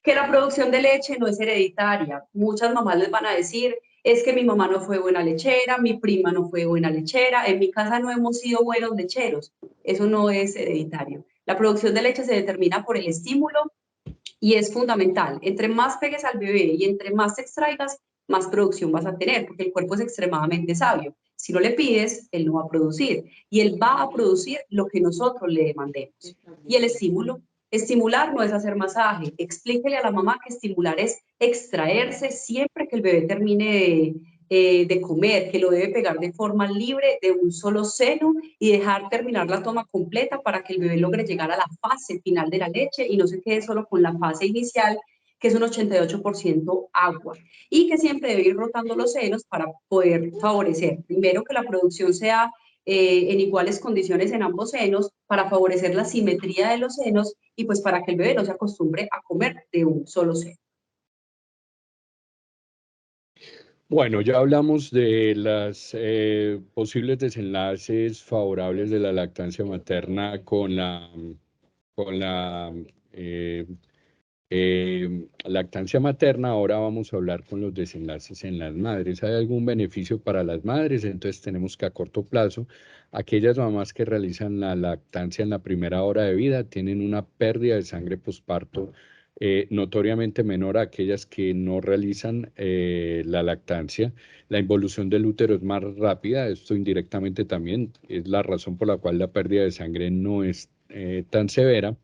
Que la producción de leche no es hereditaria. Muchas mamás les van a decir, es que mi mamá no fue buena lechera, mi prima no fue buena lechera, en mi casa no hemos sido buenos lecheros. Eso no es hereditario. La producción de leche se determina por el estímulo y es fundamental. Entre más pegues al bebé y entre más te extraigas, más producción vas a tener, porque el cuerpo es extremadamente sabio. Si no le pides, él no va a producir. Y él va a producir lo que nosotros le demandemos. Y el estímulo. Estimular no es hacer masaje. Explíquele a la mamá que estimular es extraerse siempre que el bebé termine de comer, que lo debe pegar de forma libre de un solo seno y dejar terminar la toma completa para que el bebé logre llegar a la fase final de la leche y no se quede solo con la fase inicial, que es un 88% agua, y que siempre debe ir rotando los senos para poder favorecer, primero, que la producción sea en iguales condiciones en ambos senos, para favorecer la simetría de los senos y pues para que el bebé no se acostumbre a comer de un solo seno. Bueno, ya hablamos de los posibles desenlaces favorables de la lactancia materna con la eh, lactancia materna. Ahora vamos a hablar con los desenlaces en las madres. ¿Hay algún beneficio para las madres? Entonces tenemos que a corto plazo, aquellas mamás que realizan la lactancia en la primera hora de vida tienen una pérdida de sangre posparto notoriamente menor a aquellas que no realizan la lactancia. La involución del útero es más rápida, esto indirectamente también es la razón por la cual la pérdida de sangre no es tan severa.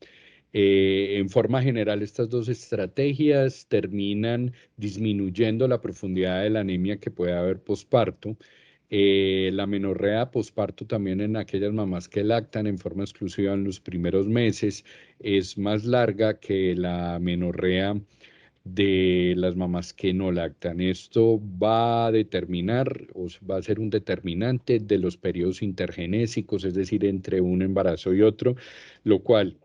En forma general, estas dos estrategias terminan disminuyendo la profundidad de la anemia que puede haber posparto. La amenorrea posparto también en aquellas mamás que lactan en forma exclusiva en los primeros meses es más larga que la amenorrea de las mamás que no lactan. Esto va a determinar o va a ser un determinante de los periodos intergenésicos, es decir, entre un embarazo y otro, lo cual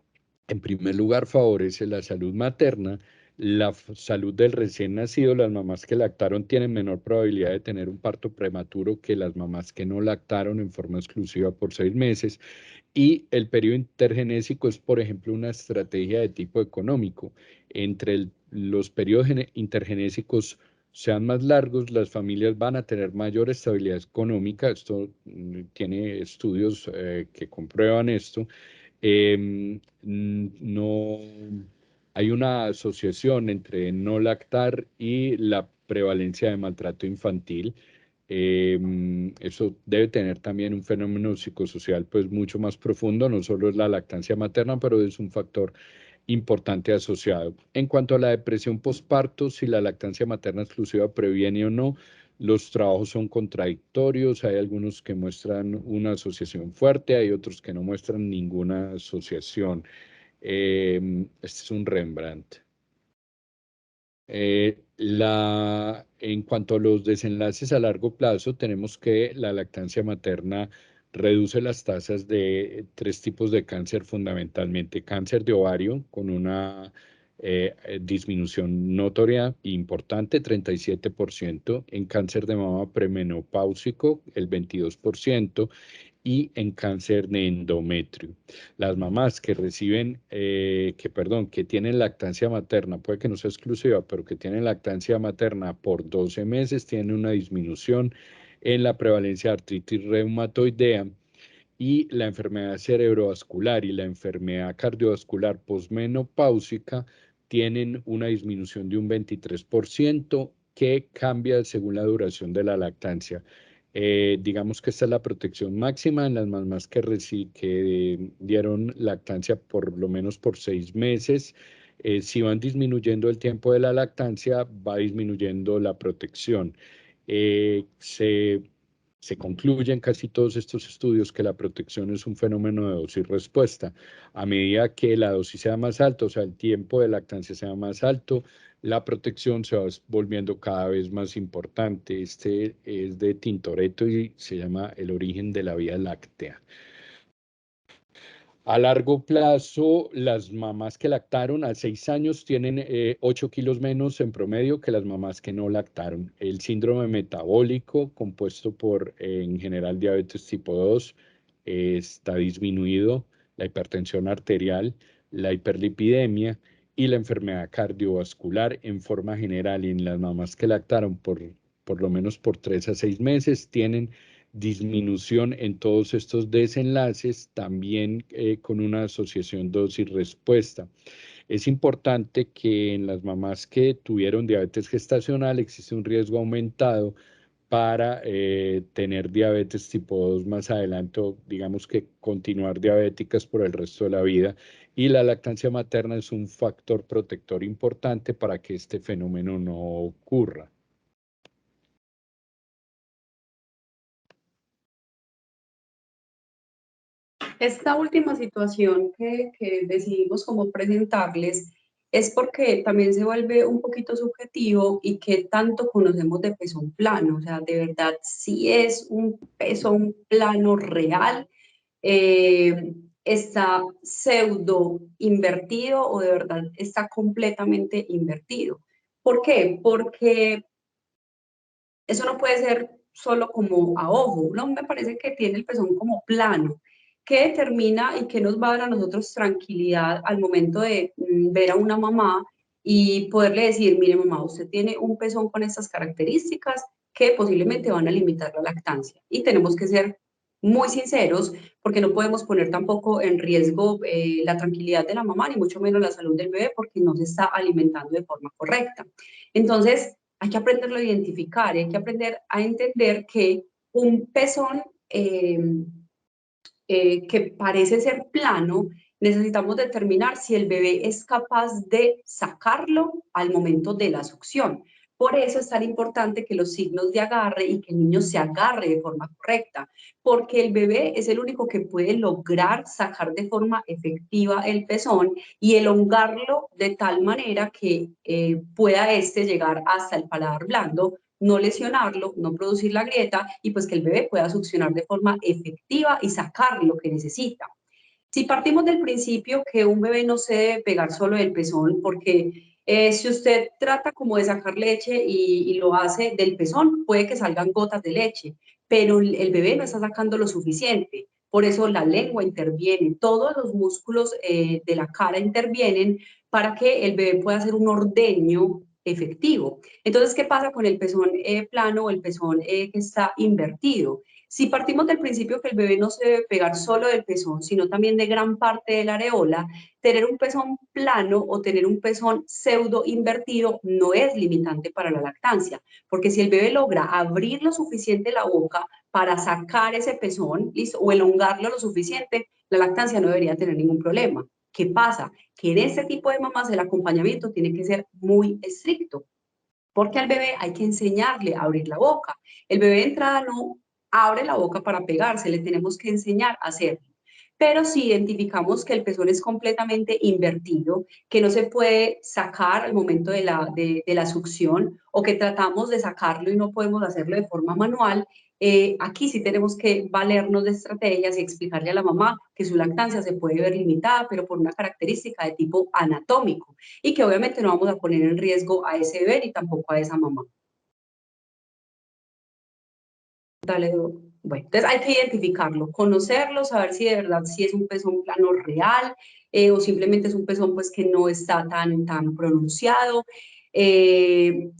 en primer lugar favorece la salud materna, la salud del recién nacido. Las mamás que lactaron tienen menor probabilidad de tener un parto prematuro que las mamás que no lactaron en forma exclusiva por 6 meses. Y el periodo intergenésico es, por ejemplo, una estrategia de tipo económico. Entre los periodos intergenésicos sean más largos, las familias van a tener mayor estabilidad económica. Esto tiene estudios que comprueban esto. No hay una asociación entre no lactar y la prevalencia de maltrato infantil. Eso debe tener también un fenómeno psicosocial pues mucho más profundo, no solo es la lactancia materna, pero es un factor importante asociado. En cuanto a la depresión postparto, si la lactancia materna exclusiva previene o no, los trabajos son contradictorios, hay algunos que muestran una asociación fuerte, hay otros que no muestran ninguna asociación. Este es un Rembrandt. En cuanto a los desenlaces a largo plazo, tenemos que la lactancia materna reduce las tasas de 3 tipos de cáncer fundamentalmente. Cáncer de ovario con una disminución notoria e importante, 37%, en cáncer de mama premenopáusico, el 22%, y en cáncer de endometrio. Las mamás que reciben, que tienen lactancia materna, puede que no sea exclusiva, pero que tienen lactancia materna por 12 meses, tienen una disminución en la prevalencia de artritis reumatoidea y la enfermedad cerebrovascular y la enfermedad cardiovascular posmenopáusica tienen una disminución de un 23% que cambia según la duración de la lactancia. Digamos que esta es la protección máxima en las mamás que dieron lactancia por lo menos por 6 meses. Si van disminuyendo el tiempo de la lactancia, va disminuyendo la protección. Se concluyen casi todos estos estudios que la protección es un fenómeno de dosis respuesta. A medida que la dosis sea más alta, o sea, el tiempo de lactancia sea más alto, la protección se va volviendo cada vez más importante. Este es de Tintoretto y se llama El origen de la Vía Láctea. A largo plazo, las mamás que lactaron a 6 años tienen 8 kilos menos en promedio que las mamás que no lactaron. El síndrome metabólico, compuesto por, en general, diabetes tipo 2, está disminuido, la hipertensión arterial, la hiperlipidemia y la enfermedad cardiovascular en forma general. Y en las mamás que lactaron por lo menos por 3 a 6 meses tienen disminución en todos estos desenlaces, también con una asociación dosis-respuesta. Es importante que en las mamás que tuvieron diabetes gestacional existe un riesgo aumentado para tener diabetes tipo 2 más adelante, o digamos que continuar diabéticas por el resto de la vida. Y la lactancia materna es un factor protector importante para que este fenómeno no ocurra. Esta última situación que decidimos como presentarles es porque también se vuelve un poquito subjetivo y que tanto conocemos de pezón plano, o sea, de verdad, si es un pezón plano real, está pseudo invertido o de verdad está completamente invertido. ¿Por qué? Porque eso no puede ser solo como a ojo, no me parece que tiene el pezón como plano. ¿Qué determina y qué nos va a dar a nosotros tranquilidad al momento de ver a una mamá y poderle decir, mire mamá, usted tiene un pezón con estas características que posiblemente van a limitar la lactancia y tenemos que ser muy sinceros, porque no podemos poner tampoco en riesgo la tranquilidad de la mamá, ni mucho menos la salud del bebé, porque no se está alimentando de forma correcta. Entonces, hay que aprenderlo a identificar, hay que aprender a entender que un pezón que parece ser plano, necesitamos determinar si el bebé es capaz de sacarlo al momento de la succión. Por eso es tan importante que los signos de agarre y que el niño se agarre de forma correcta, porque el bebé es el único que puede lograr sacar de forma efectiva el pezón y elongarlo de tal manera que pueda llegar hasta el paladar blando, no lesionarlo, no producir la grieta y pues que el bebé pueda succionar de forma efectiva y sacar lo que necesita. Si partimos del principio que un bebé no se debe pegar solo del pezón, porque si usted trata como de sacar leche y lo hace del pezón, puede que salgan gotas de leche, pero el bebé no está sacando lo suficiente. Por eso la lengua interviene, todos los músculos de la cara intervienen para que el bebé pueda hacer un ordeño efectivo. Entonces, ¿qué pasa con el pezón plano o el pezón que está invertido? Si partimos del principio que el bebé no se debe pegar solo del pezón, sino también de gran parte de la areola, tener un pezón plano o tener un pezón pseudo invertido no es limitante para la lactancia, porque si el bebé logra abrir lo suficiente la boca para sacar ese pezón, ¿listo? O elongarlo lo suficiente, la lactancia no debería tener ningún problema. ¿Qué pasa? Que en este tipo de mamás el acompañamiento tiene que ser muy estricto, porque al bebé hay que enseñarle a abrir la boca. El bebé de entrada no abre la boca para pegarse, le tenemos que enseñar a hacerlo. Pero si identificamos que el pezón es completamente invertido, que no se puede sacar al momento de la succión o que tratamos de sacarlo y no podemos hacerlo de forma manual, aquí sí tenemos que valernos de estrategias y explicarle a la mamá que su lactancia se puede ver limitada, pero por una característica de tipo anatómico y que obviamente no vamos a poner en riesgo a ese bebé ni tampoco a esa mamá. Dale, bueno, entonces hay que identificarlo, conocerlo, saber si de verdad si es un pezón plano real o simplemente es un pezón pues que no está tan pronunciado.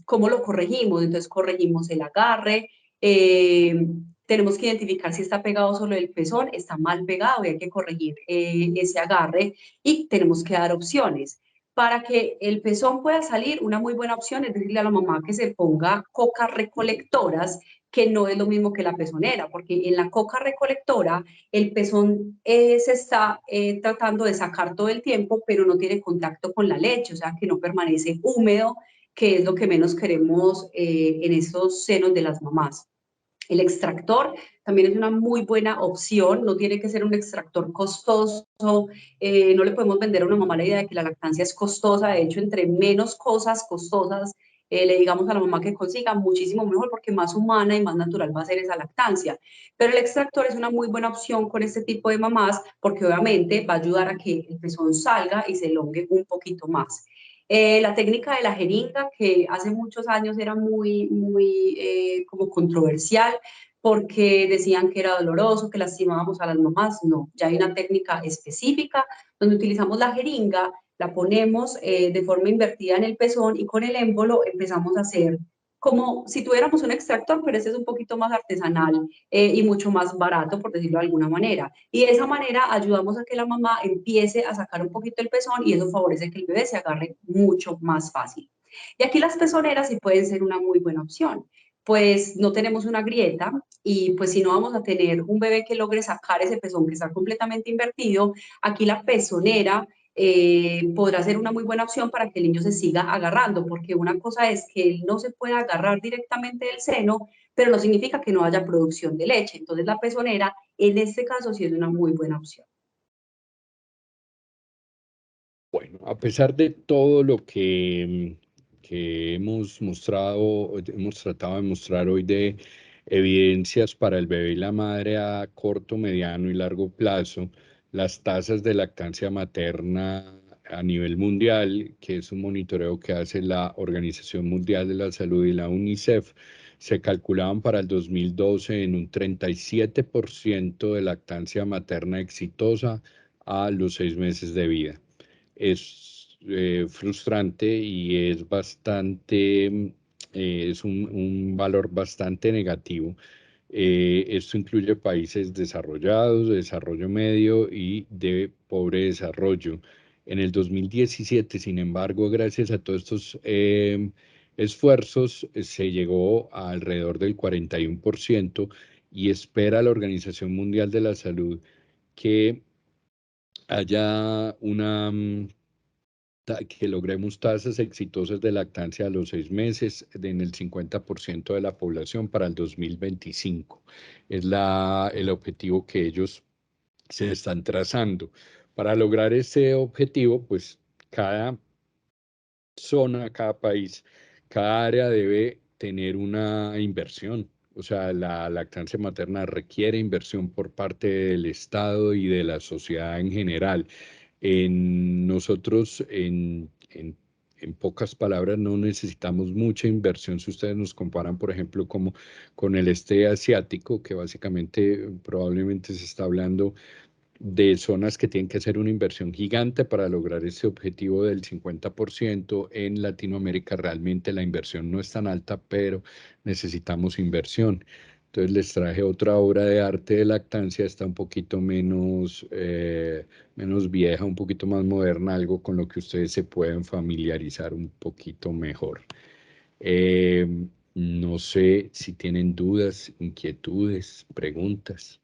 ¿Cómo lo corregimos? Entonces corregimos el agarre, eh, tenemos que identificar si está pegado solo el pezón, está mal pegado y hay que corregir ese agarre y tenemos que dar opciones. Para que el pezón pueda salir, una muy buena opción es decirle a la mamá que se ponga cocas recolectoras, que no es lo mismo que la pezonera, porque en la coca recolectora el pezón se está tratando de sacar todo el tiempo, pero no tiene contacto con la leche, o sea que no permanece húmedo, que es lo que menos queremos en estos senos de las mamás. El extractor también es una muy buena opción, no tiene que ser un extractor costoso, no le podemos vender a una mamá la idea de que la lactancia es costosa, de hecho, entre menos cosas costosas le digamos a la mamá que consiga, muchísimo mejor porque más humana y más natural va a ser esa lactancia. Pero el extractor es una muy buena opción con este tipo de mamás porque obviamente va a ayudar a que el pezón salga y se elongue un poquito más. La técnica de la jeringa, que hace muchos años era muy como controversial, porque decían que era doloroso, que lastimábamos a las mamás. No, ya hay una técnica específica donde utilizamos la jeringa, la ponemos de forma invertida en el pezón y con el émbolo empezamos a hacer como si tuviéramos un extractor, pero este es un poquito más artesanal y mucho más barato, por decirlo de alguna manera. Y de esa manera ayudamos a que la mamá empiece a sacar un poquito el pezón y eso favorece que el bebé se agarre mucho más fácil. Y aquí las pezoneras sí pueden ser una muy buena opción, pues no tenemos una grieta y pues si no vamos a tener un bebé que logre sacar ese pezón que está completamente invertido, aquí la pezonera podrá ser una muy buena opción para que el niño se siga agarrando, porque una cosa es que él no se pueda agarrar directamente del seno, pero no significa que no haya producción de leche. Entonces la pezonera en este caso sí es una muy buena opción. Bueno, a pesar de todo lo que hemos mostrado, hemos tratado de mostrar hoy de evidencias para el bebé y la madre a corto, mediano y largo plazo, las tasas de lactancia materna a nivel mundial, que es un monitoreo que hace la Organización Mundial de la Salud y la UNICEF, se calculaban para el 2012 en un 37% de lactancia materna exitosa a los 6 meses de vida. Es frustrante y es bastante, es un valor bastante negativo. Esto incluye países desarrollados, de desarrollo medio y de pobre desarrollo. En el 2017, sin embargo, gracias a todos estos esfuerzos, se llegó a alrededor del 41% y espera la Organización Mundial de la Salud que haya que logremos tasas exitosas de lactancia a los 6 meses en el 50% de la población para el 2025. Es el objetivo que ellos se están trazando. Para lograr ese objetivo, pues cada zona, cada país, cada área debe tener una inversión. O sea, la lactancia materna requiere inversión por parte del Estado y de la sociedad en general. Nosotros, en pocas palabras, no necesitamos mucha inversión. Si ustedes nos comparan, por ejemplo, como con el este asiático, que básicamente probablemente se está hablando de zonas que tienen que hacer una inversión gigante para lograr ese objetivo del 50%. En Latinoamérica realmente la inversión no es tan alta, pero necesitamos inversión. Entonces les traje otra obra de arte de lactancia, está un poquito menos vieja, un poquito más moderna, algo con lo que ustedes se pueden familiarizar un poquito mejor. Eh, no sé si tienen dudas, inquietudes, preguntas.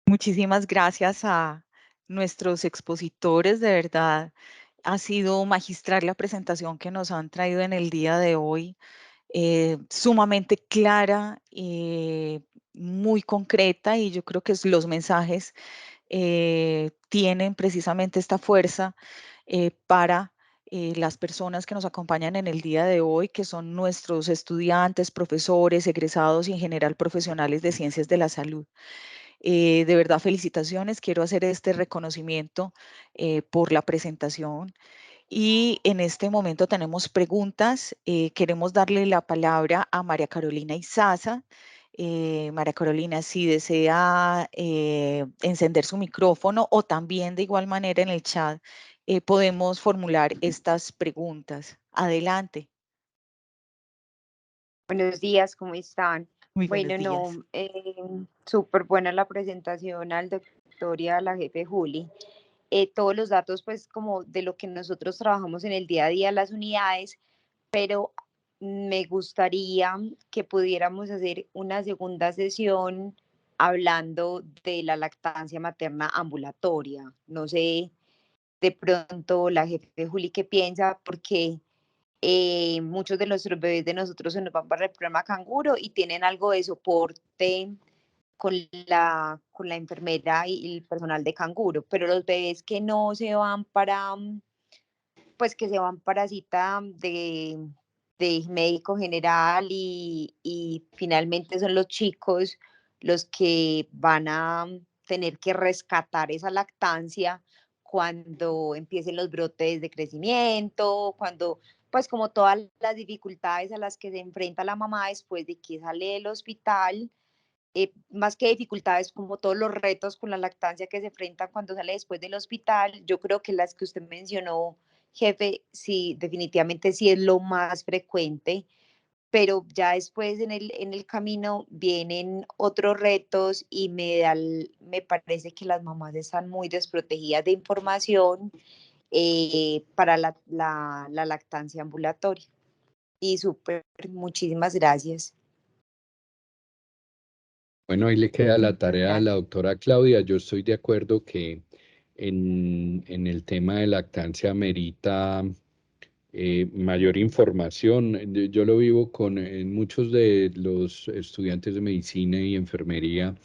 Muchísimas gracias a nuestros expositores, de verdad. Ha sido magistral la presentación que nos han traído en el día de hoy, sumamente clara, muy concreta, y yo creo que los mensajes tienen precisamente esta fuerza para las personas que nos acompañan en el día de hoy, que son nuestros estudiantes, profesores, egresados y en general profesionales de ciencias de la salud. De verdad, felicitaciones. Quiero hacer este reconocimiento por la presentación. Y en este momento tenemos preguntas. Queremos darle la palabra a María Carolina Izaza. María Carolina, si desea encender su micrófono o también de igual manera en el chat, podemos formular estas preguntas. Adelante. Buenos días, ¿cómo están? Muy buenos Bueno, días. no, súper buena la presentación al doctor y a la jefe Juli. Todos los datos, pues, como de lo que nosotros trabajamos en el día a día, las unidades, pero me gustaría que pudiéramos hacer una segunda sesión hablando de la lactancia materna ambulatoria. No sé, de pronto la jefe Juli, ¿qué piensa? Porque muchos de nuestros bebés de nosotros se nos van para el programa canguro y tienen algo de soporte con la enfermera y el personal de canguro, pero los bebés que no se van para, pues que se van para cita de médico general y finalmente son los chicos los que van a tener que rescatar esa lactancia cuando empiecen los brotes de crecimiento, cuando pues como todas las dificultades a las que se enfrenta la mamá después de que sale del hospital, más que dificultades, como todos los retos con la lactancia que se enfrentan cuando sale después del hospital, yo creo que las que usted mencionó, jefe, sí, definitivamente sí es lo más frecuente, pero ya después en el camino vienen otros retos y me parece que las mamás están muy desprotegidas de información para la lactancia ambulatoria. Y súper, muchísimas gracias. Bueno, ahí le queda la tarea a la Gracias. doctora Claudia. Yo estoy de acuerdo que en el tema de lactancia merita mayor información. Yo lo vivo con muchos de los estudiantes de medicina y enfermería.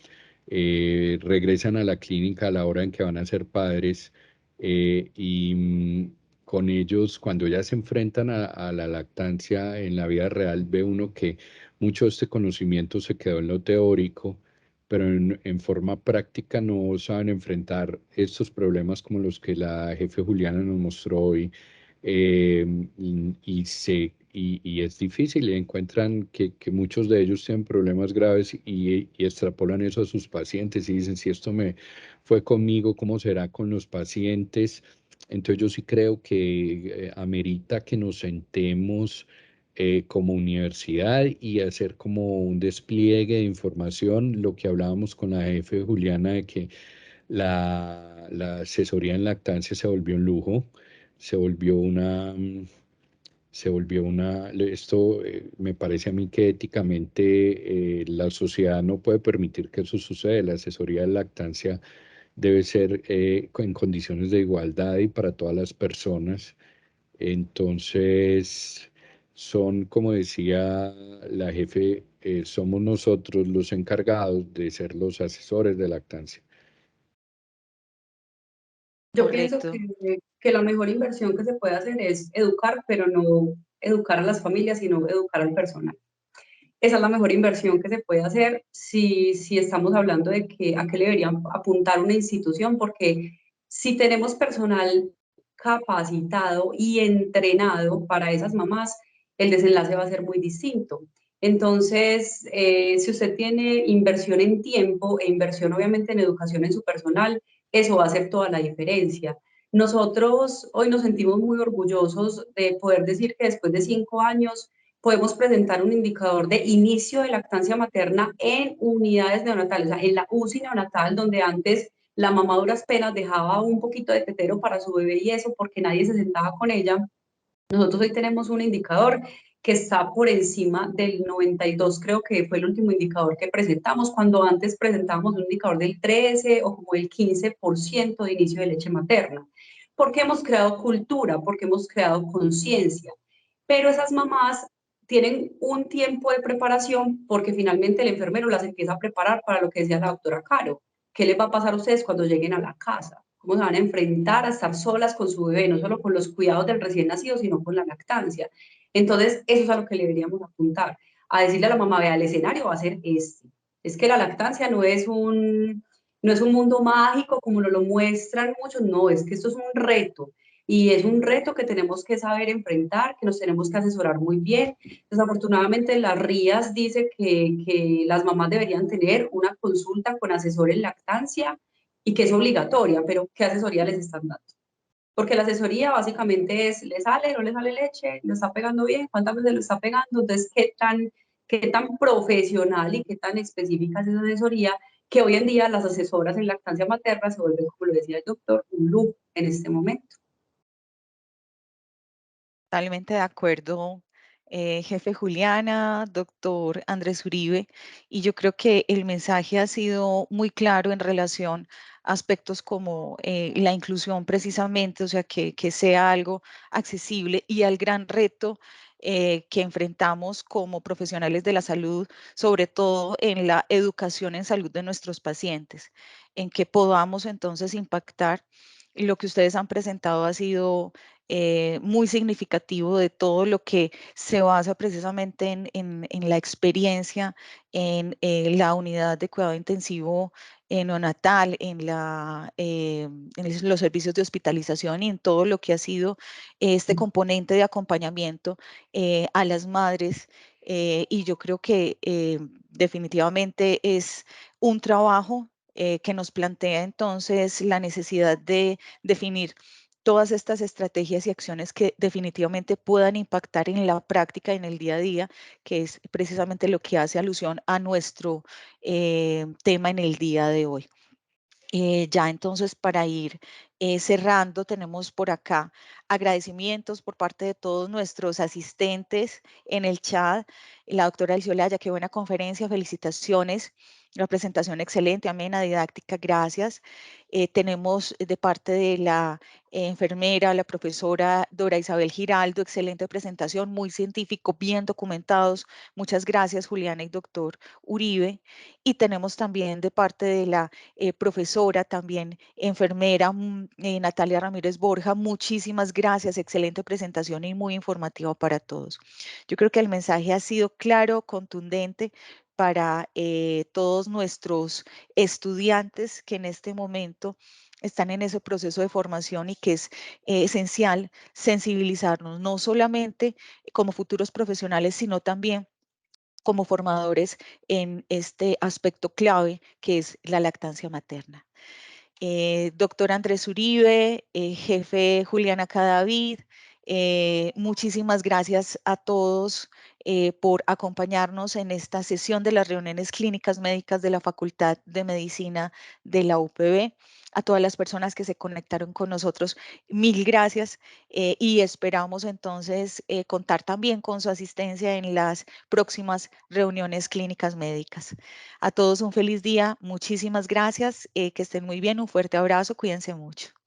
Regresan a la clínica a la hora en que van a ser padres y con ellos, cuando ya se enfrentan a la lactancia en la vida real, ve uno que mucho de este conocimiento se quedó en lo teórico, pero en forma práctica no saben enfrentar estos problemas como los que la jefe Juliana nos mostró hoy. Y es difícil, y encuentran que muchos de ellos tienen problemas graves y extrapolan eso a sus pacientes y dicen, si esto me fue conmigo, ¿cómo será con los pacientes? Entonces yo sí creo que amerita que nos sentemos como universidad y hacer como un despliegue de información, lo que hablábamos con la jefe Juliana, de que la asesoría en lactancia se volvió un lujo, se volvió esto me parece a mí que éticamente la sociedad no puede permitir que eso suceda. La asesoría de lactancia debe ser en condiciones de igualdad y para todas las personas. Entonces, son, como decía la jefe, somos nosotros los encargados de ser los asesores de lactancia. Yo pienso Correcto. que la mejor inversión que se puede hacer es educar, pero no educar a las familias, sino educar al personal. Esa es la mejor inversión que se puede hacer si estamos hablando de que a qué le deberían apuntar una institución, porque si tenemos personal capacitado y entrenado para esas mamás, el desenlace va a ser muy distinto. Entonces, si usted tiene inversión en tiempo e inversión obviamente en educación en su personal, eso va a hacer toda la diferencia. Nosotros hoy nos sentimos muy orgullosos de poder decir que después de 5 años podemos presentar un indicador de inicio de lactancia materna en unidades neonatales, o sea, en la UCI neonatal, donde antes la mamá a duras penas dejaba un poquito de tetero para su bebé y eso porque nadie se sentaba con ella. Nosotros hoy tenemos un indicador que está por encima del 92, creo que fue el último indicador que presentamos, cuando antes presentábamos un indicador del 13 o como el 15% de inicio de leche materna. Porque hemos creado cultura, porque hemos creado conciencia. Pero esas mamás tienen un tiempo de preparación porque finalmente el enfermero las empieza a preparar para lo que decía la doctora Caro. ¿Qué les va a pasar a ustedes cuando lleguen a la casa? ¿Cómo se van a enfrentar a estar solas con su bebé? No solo con los cuidados del recién nacido, sino con la lactancia. Entonces, eso es a lo que le deberíamos apuntar. A decirle a la mamá, vea, el escenario va a ser este. Es que la lactancia no es un mundo mágico como nos lo muestran muchos, no, es que esto es un reto. Y es un reto que tenemos que saber enfrentar, que nos tenemos que asesorar muy bien. Desafortunadamente, las RIAS dice que las mamás deberían tener una consulta con asesor en lactancia y que es obligatoria, pero ¿qué asesoría les están dando? Porque la asesoría básicamente es, ¿le sale, no le sale leche? ¿Lo está pegando bien? ¿Cuántas veces lo está pegando? Entonces, qué tan profesional y qué tan específica es esa asesoría que hoy en día las asesoras en lactancia materna se vuelven, como lo decía el doctor, un lujo en este momento? Totalmente de acuerdo, jefe Juliana, doctor Andrés Uribe, y yo creo que el mensaje ha sido muy claro en relación a aspectos como la inclusión precisamente, o sea, que sea algo accesible y al gran reto que enfrentamos como profesionales de la salud, sobre todo en la educación en salud de nuestros pacientes, en que podamos entonces impactar. Y lo que ustedes han presentado ha sido muy significativo de todo lo que se basa precisamente en la experiencia, en la unidad de cuidado intensivo neonatal, en los servicios de hospitalización y en todo lo que ha sido este componente de acompañamiento a las madres. Y yo creo que definitivamente es un trabajo que nos plantea entonces la necesidad de definir todas estas estrategias y acciones que definitivamente puedan impactar en la práctica, en el día a día, que es precisamente lo que hace alusión a nuestro tema en el día de hoy. Ya entonces para ir cerrando, tenemos por acá agradecimientos por parte de todos nuestros asistentes en el chat. La doctora Elciolaya, qué buena conferencia, felicitaciones. La presentación excelente, amena, didáctica, gracias. Tenemos de parte de la enfermera, la profesora Dora Isabel Giraldo, excelente presentación, muy científico, bien documentados. Muchas gracias, Juliana y doctor Uribe. Y tenemos también de parte de la profesora, también enfermera, Natalia Ramírez Borja, muchísimas gracias, excelente presentación y muy informativa para todos. Yo creo que el mensaje ha sido claro, contundente para todos nuestros estudiantes que en este momento están en ese proceso de formación y que es esencial sensibilizarnos, no solamente como futuros profesionales, sino también como formadores en este aspecto clave que es la lactancia materna. doctor Andrés Uribe, jefe Juliana Cadavid, muchísimas gracias a todos por acompañarnos en esta sesión de las reuniones clínicas médicas de la Facultad de Medicina de la UPB. A todas las personas que se conectaron con nosotros, mil gracias y esperamos entonces contar también con su asistencia en las próximas reuniones clínicas médicas. A todos un feliz día, muchísimas gracias, que estén muy bien, un fuerte abrazo, cuídense mucho.